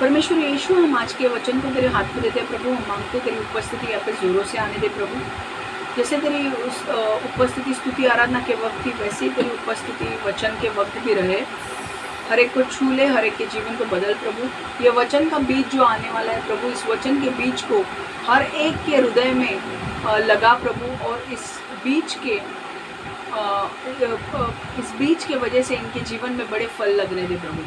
परमेश्वर यीशु, हम आज के वचन को तेरे हाथ में देते हैं प्रभु। हम मांगते तेरी उपस्थिति यहाँ पे जोरों से आने दे प्रभु। जैसे तेरी उस उपस्थिति स्तुति आराधना के वक्त थी, वैसे ही तेरी उपस्थिति वचन के वक्त भी रहे। हर एक को छू ले, हर एक के जीवन को बदल प्रभु। ये वचन का बीज जो आने वाला है प्रभु, इस वचन के बीज को हर एक के हृदय में लगा प्रभु, और इस बीज के वजह से इनके जीवन में बड़े फल लगने दे प्रभु।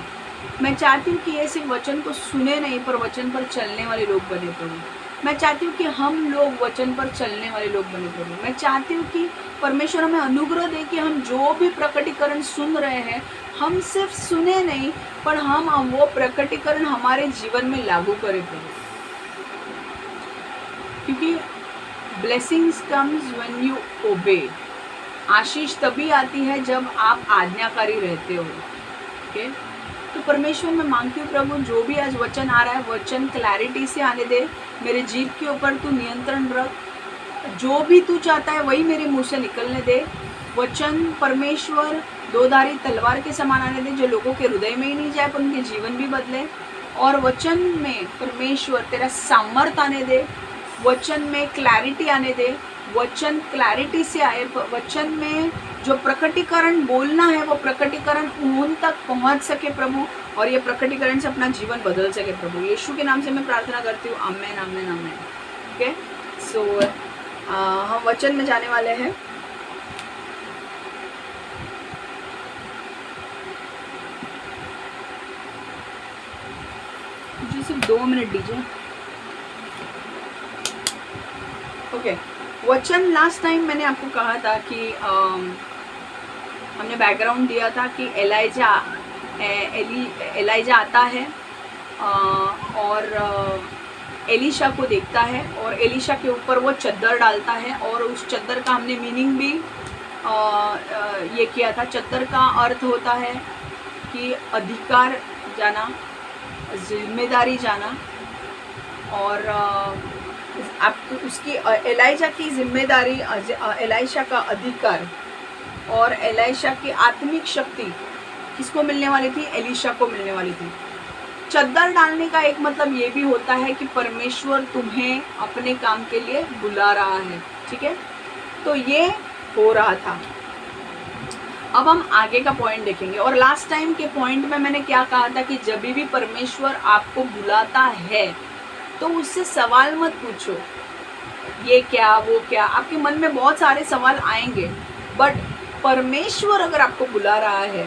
मैं चाहती हूँ कि ये सिर्फ वचन को सुने नहीं, पर वचन पर चलने वाले लोग बने प्रभु। मैं चाहती हूँ कि हम लोग वचन पर चलने वाले लोग बने प्रभु। मैं चाहती हूँ कि परमेश्वर हमें अनुग्रह दे कि हम जो भी प्रकटीकरण सुन रहे हैं, हम सिर्फ सुने नहीं, पर हम वो प्रकटीकरण हमारे जीवन में लागू करें प्रभु। क्योंकि ब्लेसिंग्स कम्स व्हेन यू ओबे। आशीष तभी आती है जब आप आज्ञाकारी रहते हो। ओके, तो परमेश्वर मैं मांगती हूँ प्रभु, जो भी आज वचन आ रहा है, वचन क्लैरिटी से आने दे। मेरे जीभ के ऊपर तू नियंत्रण रख। जो भी तू चाहता है वही मेरे मुंह से निकलने दे। वचन परमेश्वर दोधारी तलवार के समान आने दे, जो लोगों के हृदय में ही नहीं जाए पर उनके जीवन भी बदले। और वचन में परमेश्वर तेरा सामर्थ आने दे, वचन में क्लैरिटी आने दे। वचन क्लैरिटी से आए, वचन में जो प्रकटीकरण बोलना है वो प्रकटीकरण उन तक पहुंच सके प्रभु, और ये प्रकटीकरण से अपना जीवन बदल सके प्रभु। यीशु के नाम से मैं प्रार्थना करती हूँ, आमेन आमेन आमेन। ओके, सो हम वचन में जाने वाले हैं। मुझे सिर्फ 2 मिनट दीजिए। ओके, वचन लास्ट टाइम मैंने आपको कहा था कि हमने बैकग्राउंड दिया था कि एलाइजा आता है और एलीशा को देखता है, और एलीशा के ऊपर वो चद्दर डालता है, और उस चद्दर का हमने मीनिंग भी ये किया था। चद्दर का अर्थ होता है कि अधिकार जाना, जिम्मेदारी जाना, और आपको उसकी एलाइजा की जिम्मेदारी, एलाइशा का अधिकार और एलाइशा की आत्मिक शक्ति किसको मिलने वाली थी? एलीशा को मिलने वाली थी। चद्दर डालने का एक मतलब ये भी होता है कि परमेश्वर तुम्हें अपने काम के लिए बुला रहा है। ठीक है, तो ये हो रहा था। अब हम आगे का पॉइंट देखेंगे। और लास्ट टाइम के पॉइंट में मैंने क्या कहा था कि जब भी परमेश्वर आपको बुलाता है तो उससे सवाल मत पूछो, ये क्या वो क्या। आपके मन में बहुत सारे सवाल आएंगे, बट परमेश्वर अगर आपको बुला रहा है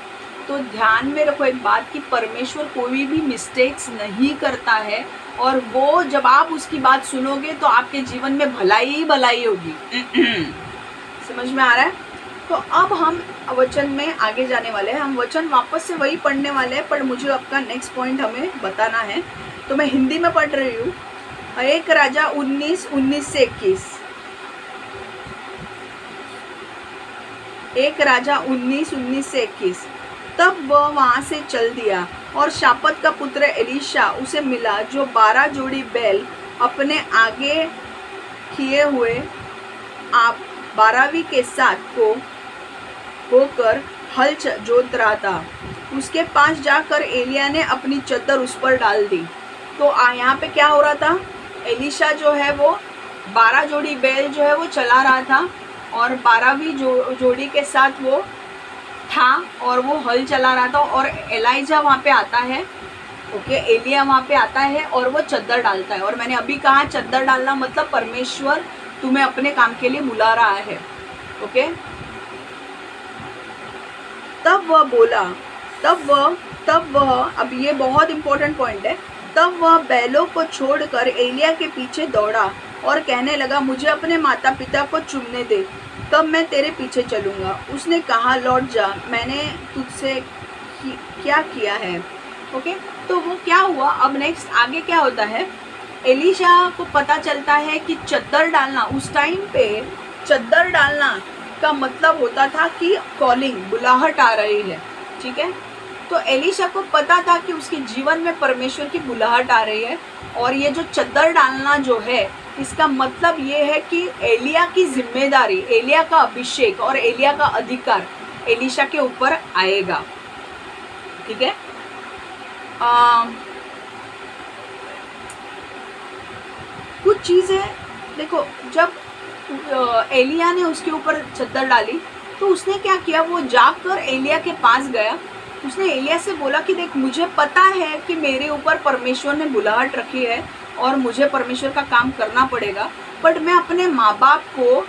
तो ध्यान में रखो एक बात कि परमेश्वर कोई भी मिस्टेक्स नहीं करता है, और वो जब आप उसकी बात सुनोगे तो आपके जीवन में भलाई ही भलाई होगी। समझ में आ रहा है? तो अब हम वचन में आगे जाने वाले हैं। हम वचन वापस से वही पढ़ने वाले हैं, पर मुझे आपका नेक्स्ट पॉइंट हमें बताना है, तो मैं हिंदी में पढ़ रही हूँ। 1 राजा 19 से 21। 1 राजा 19 से 21। तब वह वहाँ से चल दिया, और शापत का पुत्र एलीशा उसे मिला, जो 12 जोड़ी बैल अपने आगे किए हुए आप 12वीं के साथ को होकर हल जोत रहा था। उसके पास जाकर एलिया ने अपनी चद्दर उस पर डाल दी। तो यहाँ पे क्या हो रहा था? एलीशा जो है वो 12 जोड़ी बैल जो है वो चला रहा था, और 12वीं जोड़ी के साथ वो था, और वो हल चला रहा था। और एलाइजा वहाँ पे आता है, ओके, एलिया वहाँ पे आता है और वो चद्दर डालता है। और मैंने अभी कहा चद्दर डालना मतलब परमेश्वर तुम्हें अपने काम के लिए बुला रहा है। ओके, तब वह अब ये बहुत इंपॉर्टेंट पॉइंट है। तब वह बैलों को छोड़कर एलिया के पीछे दौड़ा और कहने लगा, मुझे अपने माता पिता को चूमने दे, तब मैं तेरे पीछे चलूँगा। उसने कहा, लौट जा, मैंने तुझसे क्या किया है। ओके, तो वो क्या हुआ? अब नेक्स्ट आगे क्या होता है? एलीशा को पता चलता है कि चद्दर डालना, उस टाइम पे चद्दर डालना का मतलब होता था कि कॉलिंग, बुलाहट आ रही है। ठीक है, तो एलीशा को पता था कि उसके जीवन में परमेश्वर की बुलाहट आ रही है, और ये जो चद्दर डालना जो है, इसका मतलब ये है कि एलिया की जिम्मेदारी, एलिया का अभिषेक और एलिया का अधिकार एलीशा के ऊपर आएगा। ठीक है, चीज़ है, देखो जब एलिया ने उसके ऊपर चद्दर डाली तो उसने क्या किया, वो जाकर एलिया के पास गया। उसने एलिया से बोला कि देख, मुझे पता है कि मेरे ऊपर परमेश्वर ने बुलाहट रखी है और मुझे परमेश्वर का काम करना पड़ेगा, बट मैं अपने माँ बाप को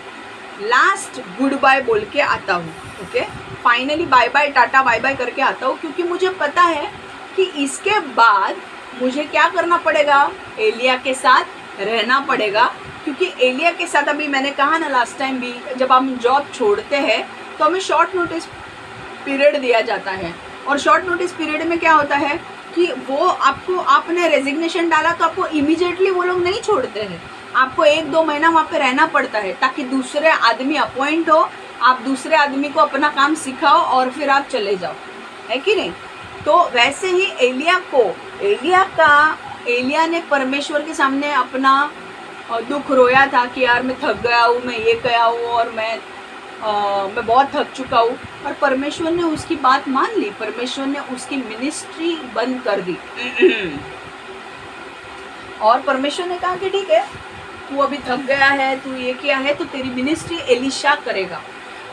लास्ट गुड बाय बोल के आता हूँ। Okay, finally bye bye tata bye bye करके आता हूँ, क्योंकि मुझे पता है कि इसके बाद मुझे क्या करना पड़ेगा, एलिया के साथ रहना पड़ेगा। क्योंकि एलिया के साथ, अभी मैंने कहा ना लास्ट टाइम भी, जब हम जॉब छोड़ते हैं तो हमें शॉर्ट नोटिस पीरियड दिया जाता है, और शॉर्ट नोटिस पीरियड में क्या होता है कि वो आपको, आपने रेजिग्नेशन डाला तो आपको इमीडिएटली वो लोग नहीं छोड़ते हैं, आपको 1-2 महीना वहाँ पे रहना पड़ता है ताकि दूसरे आदमी अपॉइंट हो, आप दूसरे आदमी को अपना काम सिखाओ और फिर आप चले जाओ, है कि नहीं। तो वैसे ही एलिया ने परमेश्वर के सामने अपना दुख रोया था कि यार मैं थक गया हूँ, मैं ये गया हूँ और मैं बहुत थक चुका हूँ, और परमेश्वर ने उसकी बात मान ली। परमेश्वर ने उसकी मिनिस्ट्री बंद कर दी और परमेश्वर ने कहा कि ठीक है, तू अभी थक गया है, तू ये किया है, तो तेरी मिनिस्ट्री एलिशा करेगा,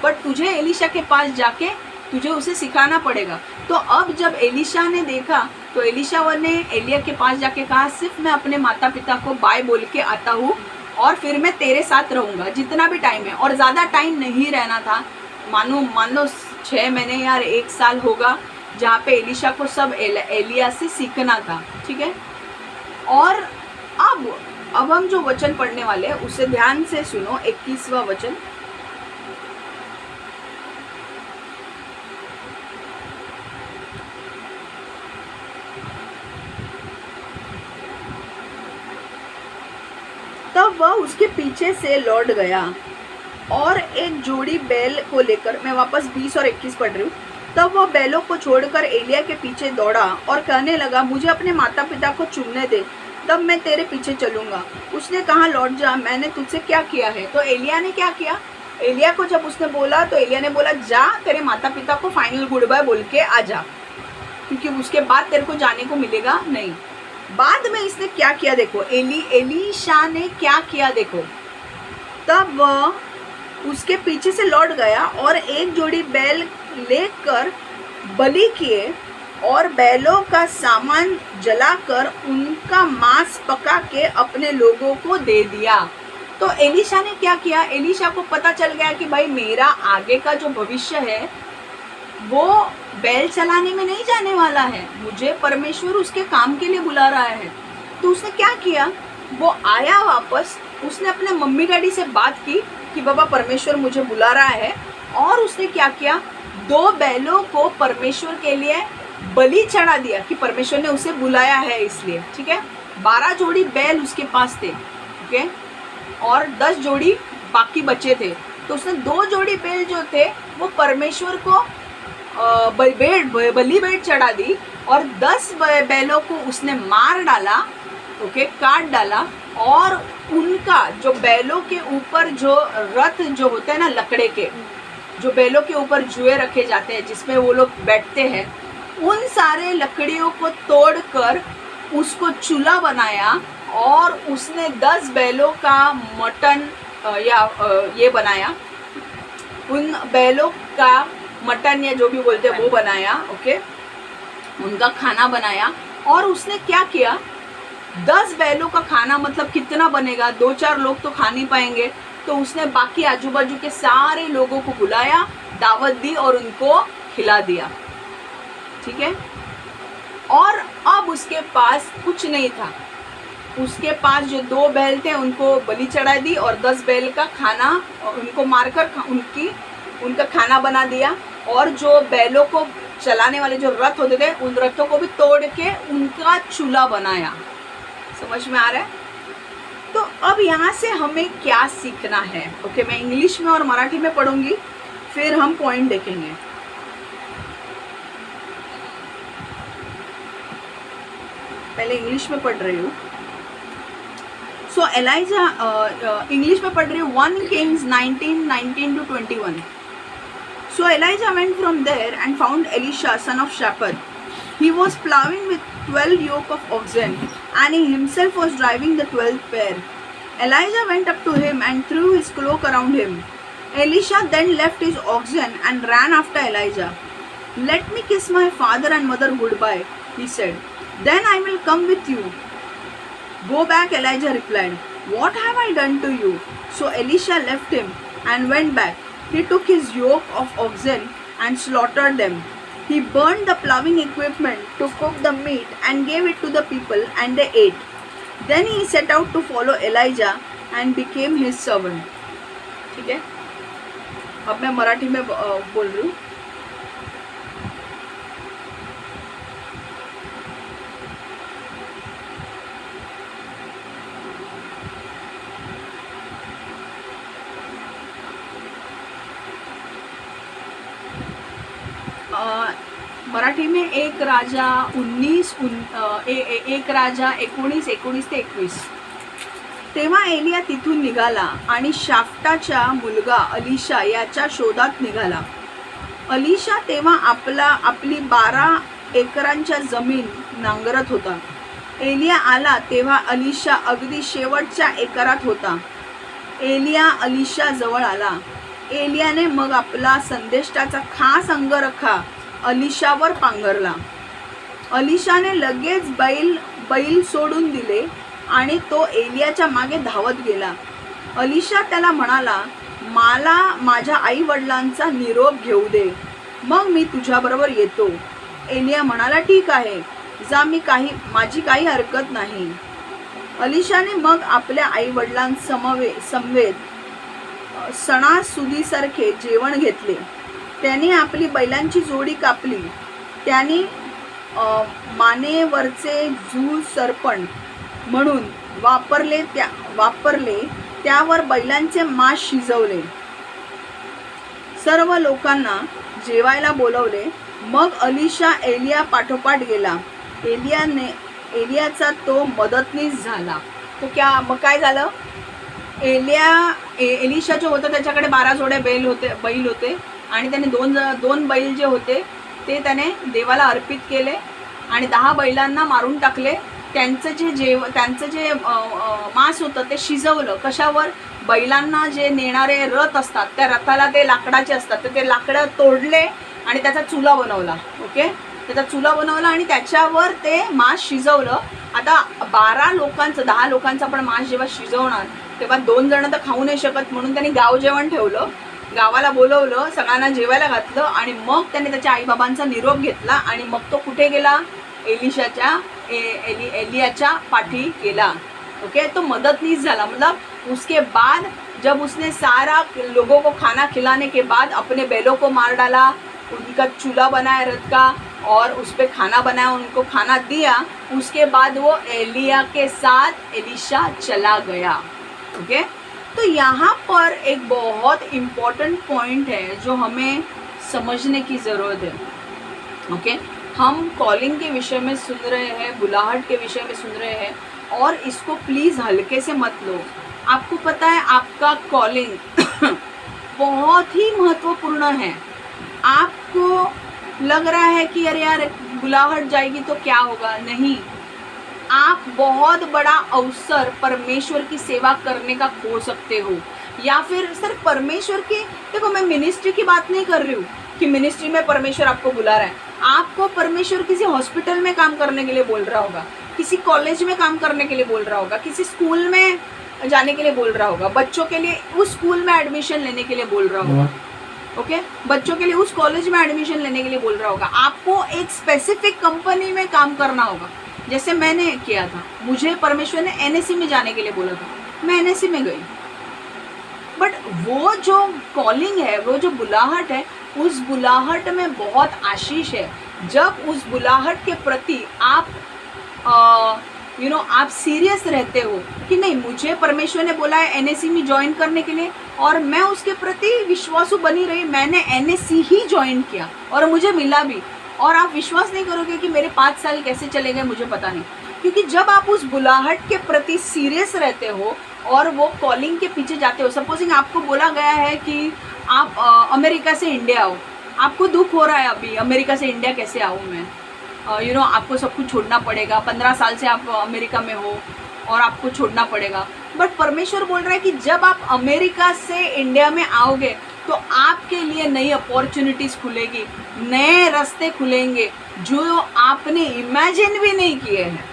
बट तुझे एलिशा के पास जाके तुझे उसे सिखाना पड़ेगा। तो अब जब एलिशा ने देखा तो एलिशा ने एलिया के पास जाके कहा, सिर्फ मैं अपने माता पिता को बाय बोल के आता हूँ और फिर मैं तेरे साथ रहूँगा जितना भी टाइम है। और ज़्यादा टाइम नहीं रहना था, मान लो 6 महीने या 1 साल होगा, जहाँ पे एलिशा को सब एलिया से सीखना था, ठीक है। और अब हम जो वचन पढ़ने वाले हैं उसे ध्यान से सुनो। 21वां वचन, तब वह उसके पीछे से लौट गया और एक जोड़ी बैल को लेकर, मैं वापस 20 और 21 पढ़ रही हूँ। तब वह बैलों को छोड़कर एलिया के पीछे दौड़ा और कहने लगा, मुझे अपने माता पिता को चुनने दे, तब मैं तेरे पीछे चलूंगा। उसने कहा, लौट जा, मैंने तुझसे क्या किया है। तो एलिया ने क्या किया, एलिया को जब उसने बोला तो एलिया ने बोला, जा तेरे माता पिता को फाइनल गुड बाय बोल के आ जा, क्योंकि उसके बाद तेरे को जाने को मिलेगा नहीं। बाद में इसने क्या किया देखो, एलीशा ने क्या किया देखो। तब वह उसके पीछे से लौट गया और एक जोड़ी बैल लेकर बलि किए और बैलों का सामान जलाकर उनका मांस पका के अपने लोगों को दे दिया। तो एलीशा ने क्या किया, एलीशा को पता चल गया कि भाई मेरा आगे का जो भविष्य है वो बैल चलाने में नहीं जाने वाला है, मुझे परमेश्वर उसके काम के लिए बुला रहा है। तो उसने क्या किया, वो आया वापस, उसने अपने मम्मी डैडी से बात की कि बाबा परमेश्वर मुझे बुला रहा है, और उसने क्या किया, 2 बैलों को परमेश्वर के लिए बलि चढ़ा दिया कि परमेश्वर ने उसे बुलाया है इसलिए, ठीक है। 12 जोड़ी बैल उसके पास थे, ठीक है, और 10 जोड़ी बाकी बचे थे। तो उसने 2 जोड़ी बैल जो थे वो परमेश्वर को बलि भेंट चढ़ा दी, और 10 बैलों को उसने मार डाला, ओके, काट डाला, और उनका जो बैलों के ऊपर जो रथ जो होते हैं ना, लकड़े के जो बैलों के ऊपर जुए रखे जाते हैं जिसमें वो लोग बैठते हैं, उन सारे लकड़ियों को तोड़कर उसको चूल्हा बनाया, और उसने 10 बैलों का मटन ये बनाया, उन बैलों का मटन या जो भी बोलते हैं वो बनाया, ओके, उनका खाना बनाया। और उसने क्या किया, 10 बैलों का खाना मतलब कितना बनेगा, 2-4 लोग तो खा नहीं पाएंगे। तो उसने बाकी आजू बाजू के सारे लोगों को बुलाया, दावत दी और उनको खिला दिया, ठीक है। और अब उसके पास कुछ नहीं था, उसके पास जो 2 बैल थे उनको बलि चढ़ा दी, और 10 बैल का खाना उनको मारकर उनका खाना बना दिया, और जो बैलों को चलाने वाले जो रथ होते थे उन रथों को भी तोड़ के उनका चूल्हा बनाया। समझ में आ रहा है। तो अब यहाँ से हमें क्या सीखना है, ओके, मैं इंग्लिश में और मराठी में पढ़ूंगी, फिर हम पॉइंट देखेंगे। पहले इंग्लिश में पढ़ रही हूँ। सो एलाइजा, इंग्लिश में पढ़ रही हूँ, 1 Kings 19:19-21। So Elijah went from there and found Elisha, son of Shaphat. He was plowing with 12 yoke of oxen, and he himself was driving the 12th pair. Elijah went up to him and threw his cloak around him. Elisha then left his oxen and ran after Elijah. Let me kiss my father and mother goodbye, he said. Then I will come with you. Go back, Elijah replied. What have I done to you? So Elisha left him and went back. He took his yoke of oxen and slaughtered them. He burned the plowing equipment to cook the meat and gave it to the people, and they ate. Then he set out to follow Elijah and became his servant. ठीक है, अब मैं मराठी में बोल रही हूँ. मराठी में एक राजा 19:19 तेव्हा एलिया तिथून निघाला आणि शाफ्टाचा मुलगा अलिशा याच्या शोधात निघाला. अलिशा तेव्हा आपली 12 एकरांच्या जमीन नांगरत होता. एलिया आला तेव्हा अलिशा अगदी शेवटच्या एकरात होता. एलिया अलिशा जवळ आला. एलियाने मग आपला संदेष्टाचा खास अंगरखा अलिशावर पांघरला. अलिशाने लगेच बैल सोडून दिले आणि तो एलियाच्या मागे धावत गेला. अलिशा त्याला म्हणाला, मला माझ्या आई वडिलांचा निरोप घेऊ दे, मग मी तुझ्याबरोबर येतो. एलिया म्हणाला, ठीक आहे, जा, माझी काही हरकत नाही. अलिशाने मग आपल्या आई वडिलांसमवेत सणासुदीसारखे जेवण घेतले. त्याने आपली बैलांची जोडी कापली. त्याने मानेवरचे झूल सरपण म्हणून वापरले. त्यावर बैलांचे मांस शिजवले. सर्व लोकांना जेवायला बोलवले. मग अलिशा एलिया पाठोपाठ गेला. एलियाचा तो मदतनीस झाला. तो मग काय झालं, एलिशा जो होता त्याच्याकडे 12 जोडे बैल होते आणि त्याने दोन बैल जे होते ते त्याने देवाला अर्पित केले आणि 10 बैलांना मारून टाकले. त्यांचं जे मांस होतं ते शिजवलं. कशावर? बैलांना जे नेणारे रथ असतात त्या रथाला ते लाकडाचे असतात, तर ते लाकडं तोडले आणि त्याचा चुला बनवला. ओके, त्याचा चुला बनवला आणि त्याच्यावर ते मांस शिजवलं. आता 12 लोकांचं 10 लोकांचं आपण मांस जेव्हा शिजवणार तेव्हा 2 जण तर खाऊ नाही शकत, म्हणून त्यांनी गाव जेवण ठेवलं. गावाला बोलवलं, सगळ्यांना जेवायला घातलं आणि मग त्याने त्याच्या आईबाबांचा निरोप घेतला आणि मग तो कुठे गेला? एलियाच्या पाठी गेला. ओके, तो मदतनीस झाला. मतलब उसके बाद जब उसने सारा लोगों को खाना खिलाने के बाद अपने बैलों को मार डाला, उनका चूल्हा बनाया रथ का और उस पर खाना बनाया, उनको खाना दिया, उसके बाद वो एलिया के साथ एलिशा चला गया. ओके, तो यहाँ पर एक बहुत इम्पॉर्टेंट पॉइंट है जो हमें समझने की ज़रूरत है. ओके, हम कॉलिंग के विषय में सुन रहे हैं, बुलाहट के विषय में सुन रहे हैं, और इसको प्लीज़ हल्के से मत लो. आपको पता है आपका कॉलिंग बहुत ही महत्वपूर्ण है. आपको लग रहा है कि अरे यार बुलाहट जाएगी तो क्या होगा, नहीं, आप बहुत बड़ा अवसर परमेश्वर की सेवा करने का खो सकते हो. या फिर सिर्फ परमेश्वर की, देखो मैं मिनिस्ट्री की बात नहीं कर रही हूँ कि मिनिस्ट्री में परमेश्वर आपको बुला रहा है. आपको परमेश्वर किसी हॉस्पिटल में काम करने के लिए बोल रहा होगा, किसी कॉलेज में काम करने के लिए बोल रहा होगा, किसी स्कूल में जाने के लिए बोल रहा होगा, बच्चों के लिए उस स्कूल में एडमिशन लेने के लिए बोल रहा होगा. ओके, बच्चों के लिए उस कॉलेज में एडमिशन लेने के लिए बोल रहा होगा. आपको एक स्पेसिफिक कंपनी में काम करना होगा. जैसे मैंने किया था, मुझे परमेश्वर ने एनएससी में जाने के लिए बोला था, मैं एनएससी में गई. बट वो जो कॉलिंग है, वो जो बुलाहट है, उस बुलाहट में बहुत आशीष है. जब उस बुलाहट के प्रति आप आप सीरियस रहते हो कि नहीं, मुझे परमेश्वर ने बोला है एनएससी में ज्वाइन करने के लिए और मैं उसके प्रति विश्वासु बनी रही. मैंने एनएससी ही ज्वाइन किया और मुझे मिला भी. और आप विश्वास नहीं करोगे कि मेरे 5 साल कैसे चले गए, मुझे पता नहीं. क्योंकि जब आप उस बुलाहट के प्रति सीरियस रहते हो और वो कॉलिंग के पीछे जाते हो, सपोजिंग आपको बोला गया है कि आप अमेरिका से इंडिया आओ, आपको दुख हो रहा है अभी अमेरिका से इंडिया कैसे आऊँ मैं, आपको सब कुछ छोड़ना पड़ेगा, 15 साल से आप अमेरिका में हो, और आपको छोड़ना पड़ेगा। बट परमेश्वर बोल रहा है कि जब आप अमेरिका से इंडिया में आओगे तो आपके लिए नई अपॉर्चुनिटीज़ खुलेगी, नए रास्ते खुलेंगे जो आपने इमेजिन भी नहीं किए हैं।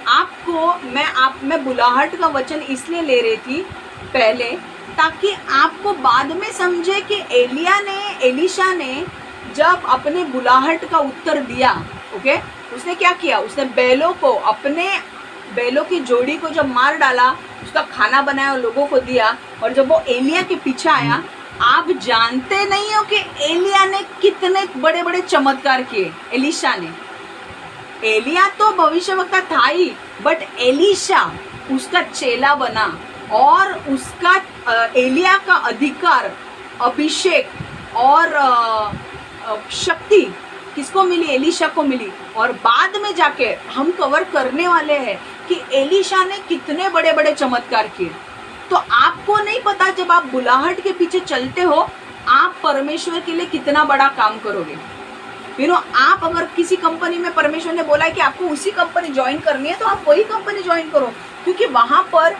आपको मैं बुलाहट का वचन इसलिए ले रही थी पहले, ताकि आपको बाद में समझे कि एलिशा ने जब अपने बुलाहट का उत्तर दिया, ओके, उसने क्या किया, उसने बैलों की जोड़ी को जब मार डाला, उसका खाना बनाया और लोगों को दिया, और जब वो एलिया के पीछे आया, आप जानते नहीं हो कि एलिया ने कितने बड़े बड़े चमत्कार किए। एलिशा ने, एलिया तो भविष्यवक्ता था ही, बट एलिशा उसका चेला बना और उसका एलिया का अधिकार, अभिषेक और शक्ति किसको मिली? एलिशा को मिली। और बाद में जाके हम कवर करने वाले हैं कि एलिशा ने कितने बड़े बड़े चमत्कार किए। तो आपको नहीं पता, जब आप बुलाहट के पीछे चलते हो आप परमेश्वर के लिए कितना बड़ा काम करोगे। आप अगर किसी कंपनी में परमेश्वर ने बोला है कि आपको उसी कंपनी ज्वाइन करनी है, तो आप वही कंपनी ज्वाइन करो, क्योंकि वहाँ पर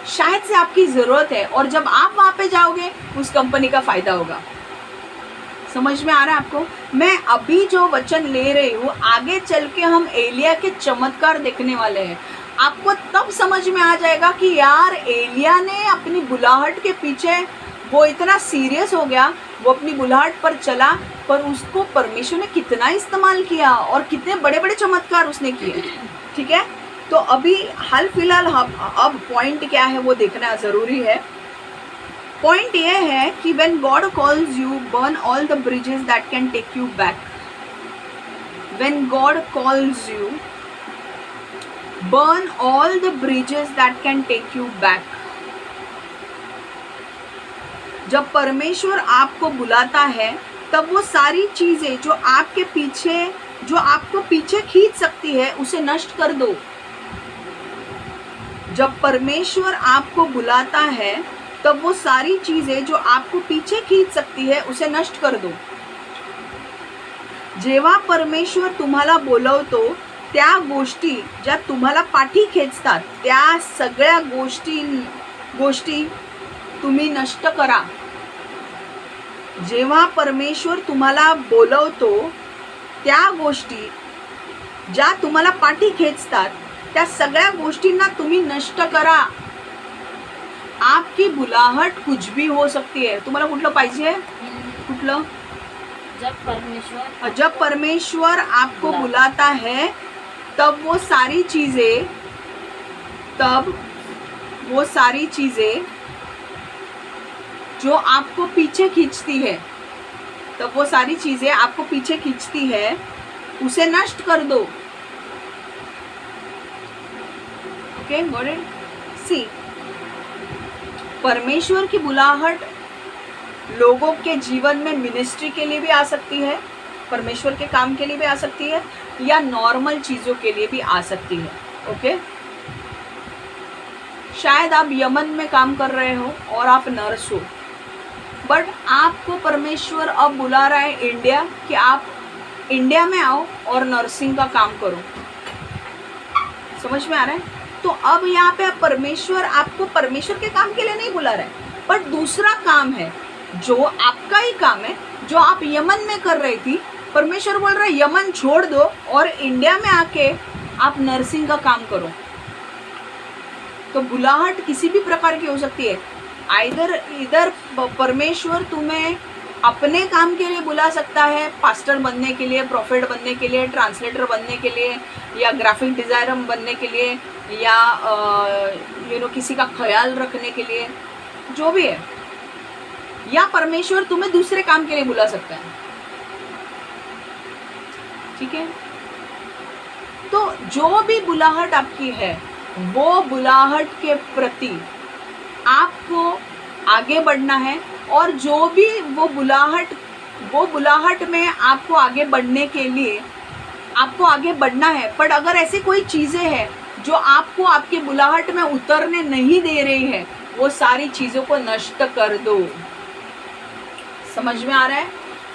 शायद से आपकी ज़रूरत है, और जब आप वहाँ पे जाओगे उस कंपनी का फ़ायदा होगा। समझ में आ रहा है आपको? मैं अभी जो वचन ले रही हूँ, आगे चल के हम एलिया के चमत्कार देखने वाले हैं। आपको तब समझ में आ जाएगा कि यार एलिया ने अपनी बुलाहट के पीछे, वो इतना सीरियस हो गया, वो अपनी बुलाहट पर चला, पर उसको परमेश्वर ने कितना इस्तेमाल किया और कितने बड़े बड़े चमत्कार उसने किए। ठीक है, तो अभी हाल फिलहाल अब पॉइंट क्या है वो देखना ज़रूरी है। पॉइंट ये है कि when God calls you, burn all the bridges that can take you back. When God calls you, burn all the bridges that can take you back. जब परमेश्वर आपको बुलाता है तब वो सारी चीज़ें जो आपको पीछे खींच सकती है उसे नष्ट कर दो। जब परमेश्वर आपको बुलाता है तब वो सारी चीज़ें जो आपको पीछे खींच सकती है उसे नष्ट कर दो। जेव्हा परमेश्वर तुम्हाला बोलवतो त्या गोष्टी ज्या तुम्हाला पाठी खेचतात त्या सगळ्या गोष्टी तुम्ही नष्ट करा। जेव्हा परमेश्वर तुम्हाला बोलवतो त्या गोष्टी ज्या तुम्हाला पाठी खेचतात त्या सगळ्या गोष्टींना तुम्ही नष्ट करा। आपकी बुलाहट कुछ भी हो सकती है। तुम्हाला कुठलं पाहिजे? कुठलं? जब परमेश्वर आपको बुलाता है तब वो सारी चीज़ें जो आपको पीछे खींचती है, तब वो सारी चीज़ें आपको पीछे खींचती है उसे नष्ट कर दो। Okay, got it? सी, परमेश्वर की बुलाहट लोगों के जीवन में मिनिस्ट्री के लिए भी आ सकती है, परमेश्वर के काम के लिए भी आ सकती है, या नॉर्मल चीज़ों के लिए भी आ सकती है। ओके, शायद आप यमन में काम कर रहे हो और आप नर्स हो, बट आपको परमेश्वर अब बुला रहा है इंडिया कि आप इंडिया में आओ और नर्सिंग का काम करो। समझ में आ रहा है? तो अब यहाँ पे परमेश्वर आपको परमेश्वर के काम के लिए नहीं बुला रहा है, बट दूसरा काम है जो आपका ही काम है, जो आप यमन में कर रही थी। परमेश्वर बोल रहा है यमन छोड़ दो और इंडिया में आके आप नर्सिंग का काम करो। तो बुलाहट किसी भी प्रकार की हो सकती है। इधर परमेश्वर तुम्हें अपने काम के लिए बुला सकता है, पास्टर बनने के लिए, प्रॉफिट बनने के लिए, ट्रांसलेटर बनने के लिए, या ग्राफिक डिज़ाइनर बनने के लिए, या किसी का ख्याल रखने के लिए, जो भी है। या परमेश्वर तुम्हें दूसरे काम के लिए बुला सकता है। ठीक है, तो जो भी बुलाहट आपकी है वो बुलाहट के प्रति आपको आगे बढ़ना है, और जो भी वो बुलाहट में आपको आगे बढ़ने के लिए आपको आगे बढ़ना है। पर अगर ऐसी कोई चीज़ें हैं जो आपको आपके बुलाहट में उतरने नहीं दे रही है, वो सारी चीज़ों को नष्ट कर दो। समझ में आ रहा है?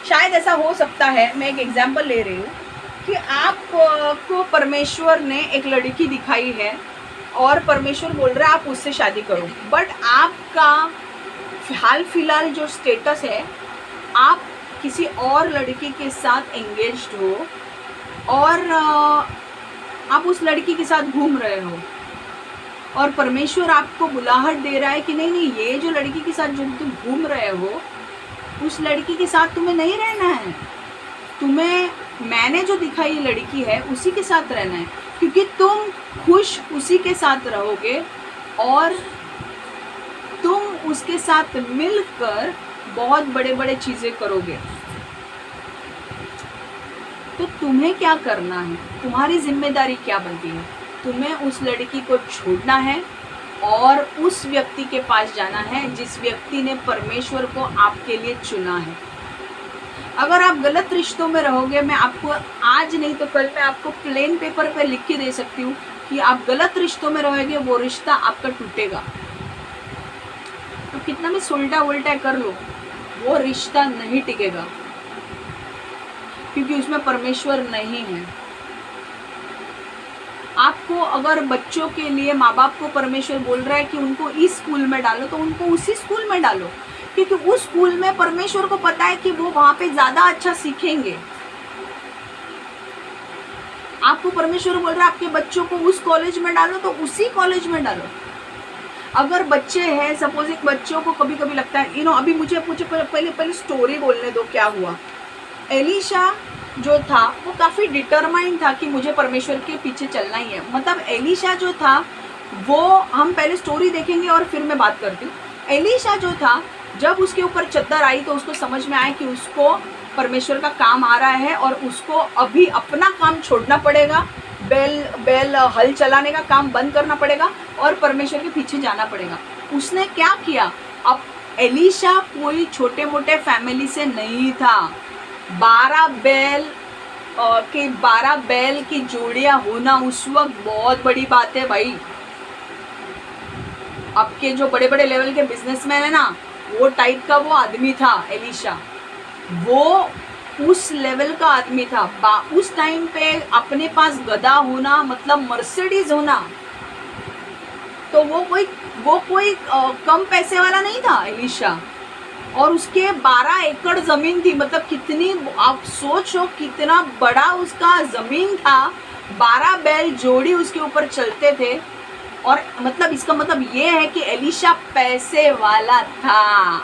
शायद ऐसा हो सकता है, मैं एक एग्जांपल ले रही हूँ कि आपको परमेश्वर ने एक लड़की दिखाई है और परमेश्वर बोल रहा है आप उससे शादी करो, बट आपका हाल फिलहाल जो स्टेटस है, आप किसी और लड़की के साथ एंगेज्ड हो और आप उस लड़की के साथ घूम रहे हो, और परमेश्वर आपको बुलाहट दे रहा है कि नहीं नहीं, ये जो लड़की के साथ जो तुम घूम रहे हो, उस लड़की के साथ तुम्हें नहीं रहना है, तुम्हें मैंने जो दिखाई ये लड़की है उसी के साथ रहना है, क्योंकि तुम खुश उसी के साथ रहोगे और तुम उसके साथ मिलकर बहुत बड़े बड़े चीज़ें करोगे। तो तुम्हें क्या करना है, तुम्हारी जिम्मेदारी क्या बनती है? तुम्हें उस लड़की को छोड़ना है और उस व्यक्ति के पास जाना है जिस व्यक्ति ने परमेश्वर को आपके लिए चुना है। अगर आप गलत रिश्तों में रहोगे, मैं आपको आज नहीं तो कल मैं आपको प्लेन पेपर पे लिख के दे सकती हूँ कि आप गलत रिश्तों में रहोगे, वो रिश्ता आपका टूटेगा। तो कितना भी उल्टा उल्टा कर लो, वो रिश्ता नहीं टिकेगा, क्योंकि उसमें परमेश्वर नहीं है। आपको अगर बच्चों के लिए माँ बाप को परमेश्वर बोल रहा है कि उनको इस स्कूल में डालो, तो उनको उसी स्कूल में डालो, क्योंकि उस स्कूल में परमेश्वर को पता है कि वो वहां पे ज्यादा अच्छा सीखेंगे। आपको परमेश्वर बोल रहा है आपके बच्चों को उस कॉलेज में डालो, तो उसी कॉलेज में डालो। अगर बच्चे हैं, सपोज एक बच्चों को कभी कभी लगता है अभी मुझे पहले स्टोरी बोलने दो क्या हुआ। एलीशा जो था वो काफ़ी डिटरमाइंड था कि मुझे परमेश्वर के पीछे चलना ही है। मतलब एलीशा जो था वो, हम पहले स्टोरी देखेंगे और फिर मैं बात करती हूँ। एलीशा जो था, जब उसके ऊपर चद्दर आई तो उसको समझ में आया कि उसको परमेश्वर का काम आ रहा है और उसको अभी अपना काम छोड़ना पड़ेगा, बैल हल चलाने का काम बंद करना पड़ेगा और परमेश्वर के पीछे जाना पड़ेगा। उसने क्या किया? अब एलीशा कोई छोटे मोटे फैमिली से नहीं था। 12 बैल की जोड़ियां होना उस वक्त बहुत बड़ी बात है भाई। आपके जो बड़े बड़े लेवल के बिजनेसमैन है ना, वो टाइप का वो आदमी था एलीशा। वो उस लेवल का आदमी था। उस टाइम पे अपने पास गधा होना मतलब मर्सिडीज होना, तो वो कोई कम पैसे वाला नहीं था एलीशा। और उसके 12 एकड़ ज़मीन थी। मतलब कितनी, आप सोचो कितना बड़ा उसका ज़मीन था। 12 बैल जोड़ी उसके ऊपर चलते थे। और मतलब इसका मतलब ये है कि एलीशा पैसे वाला था।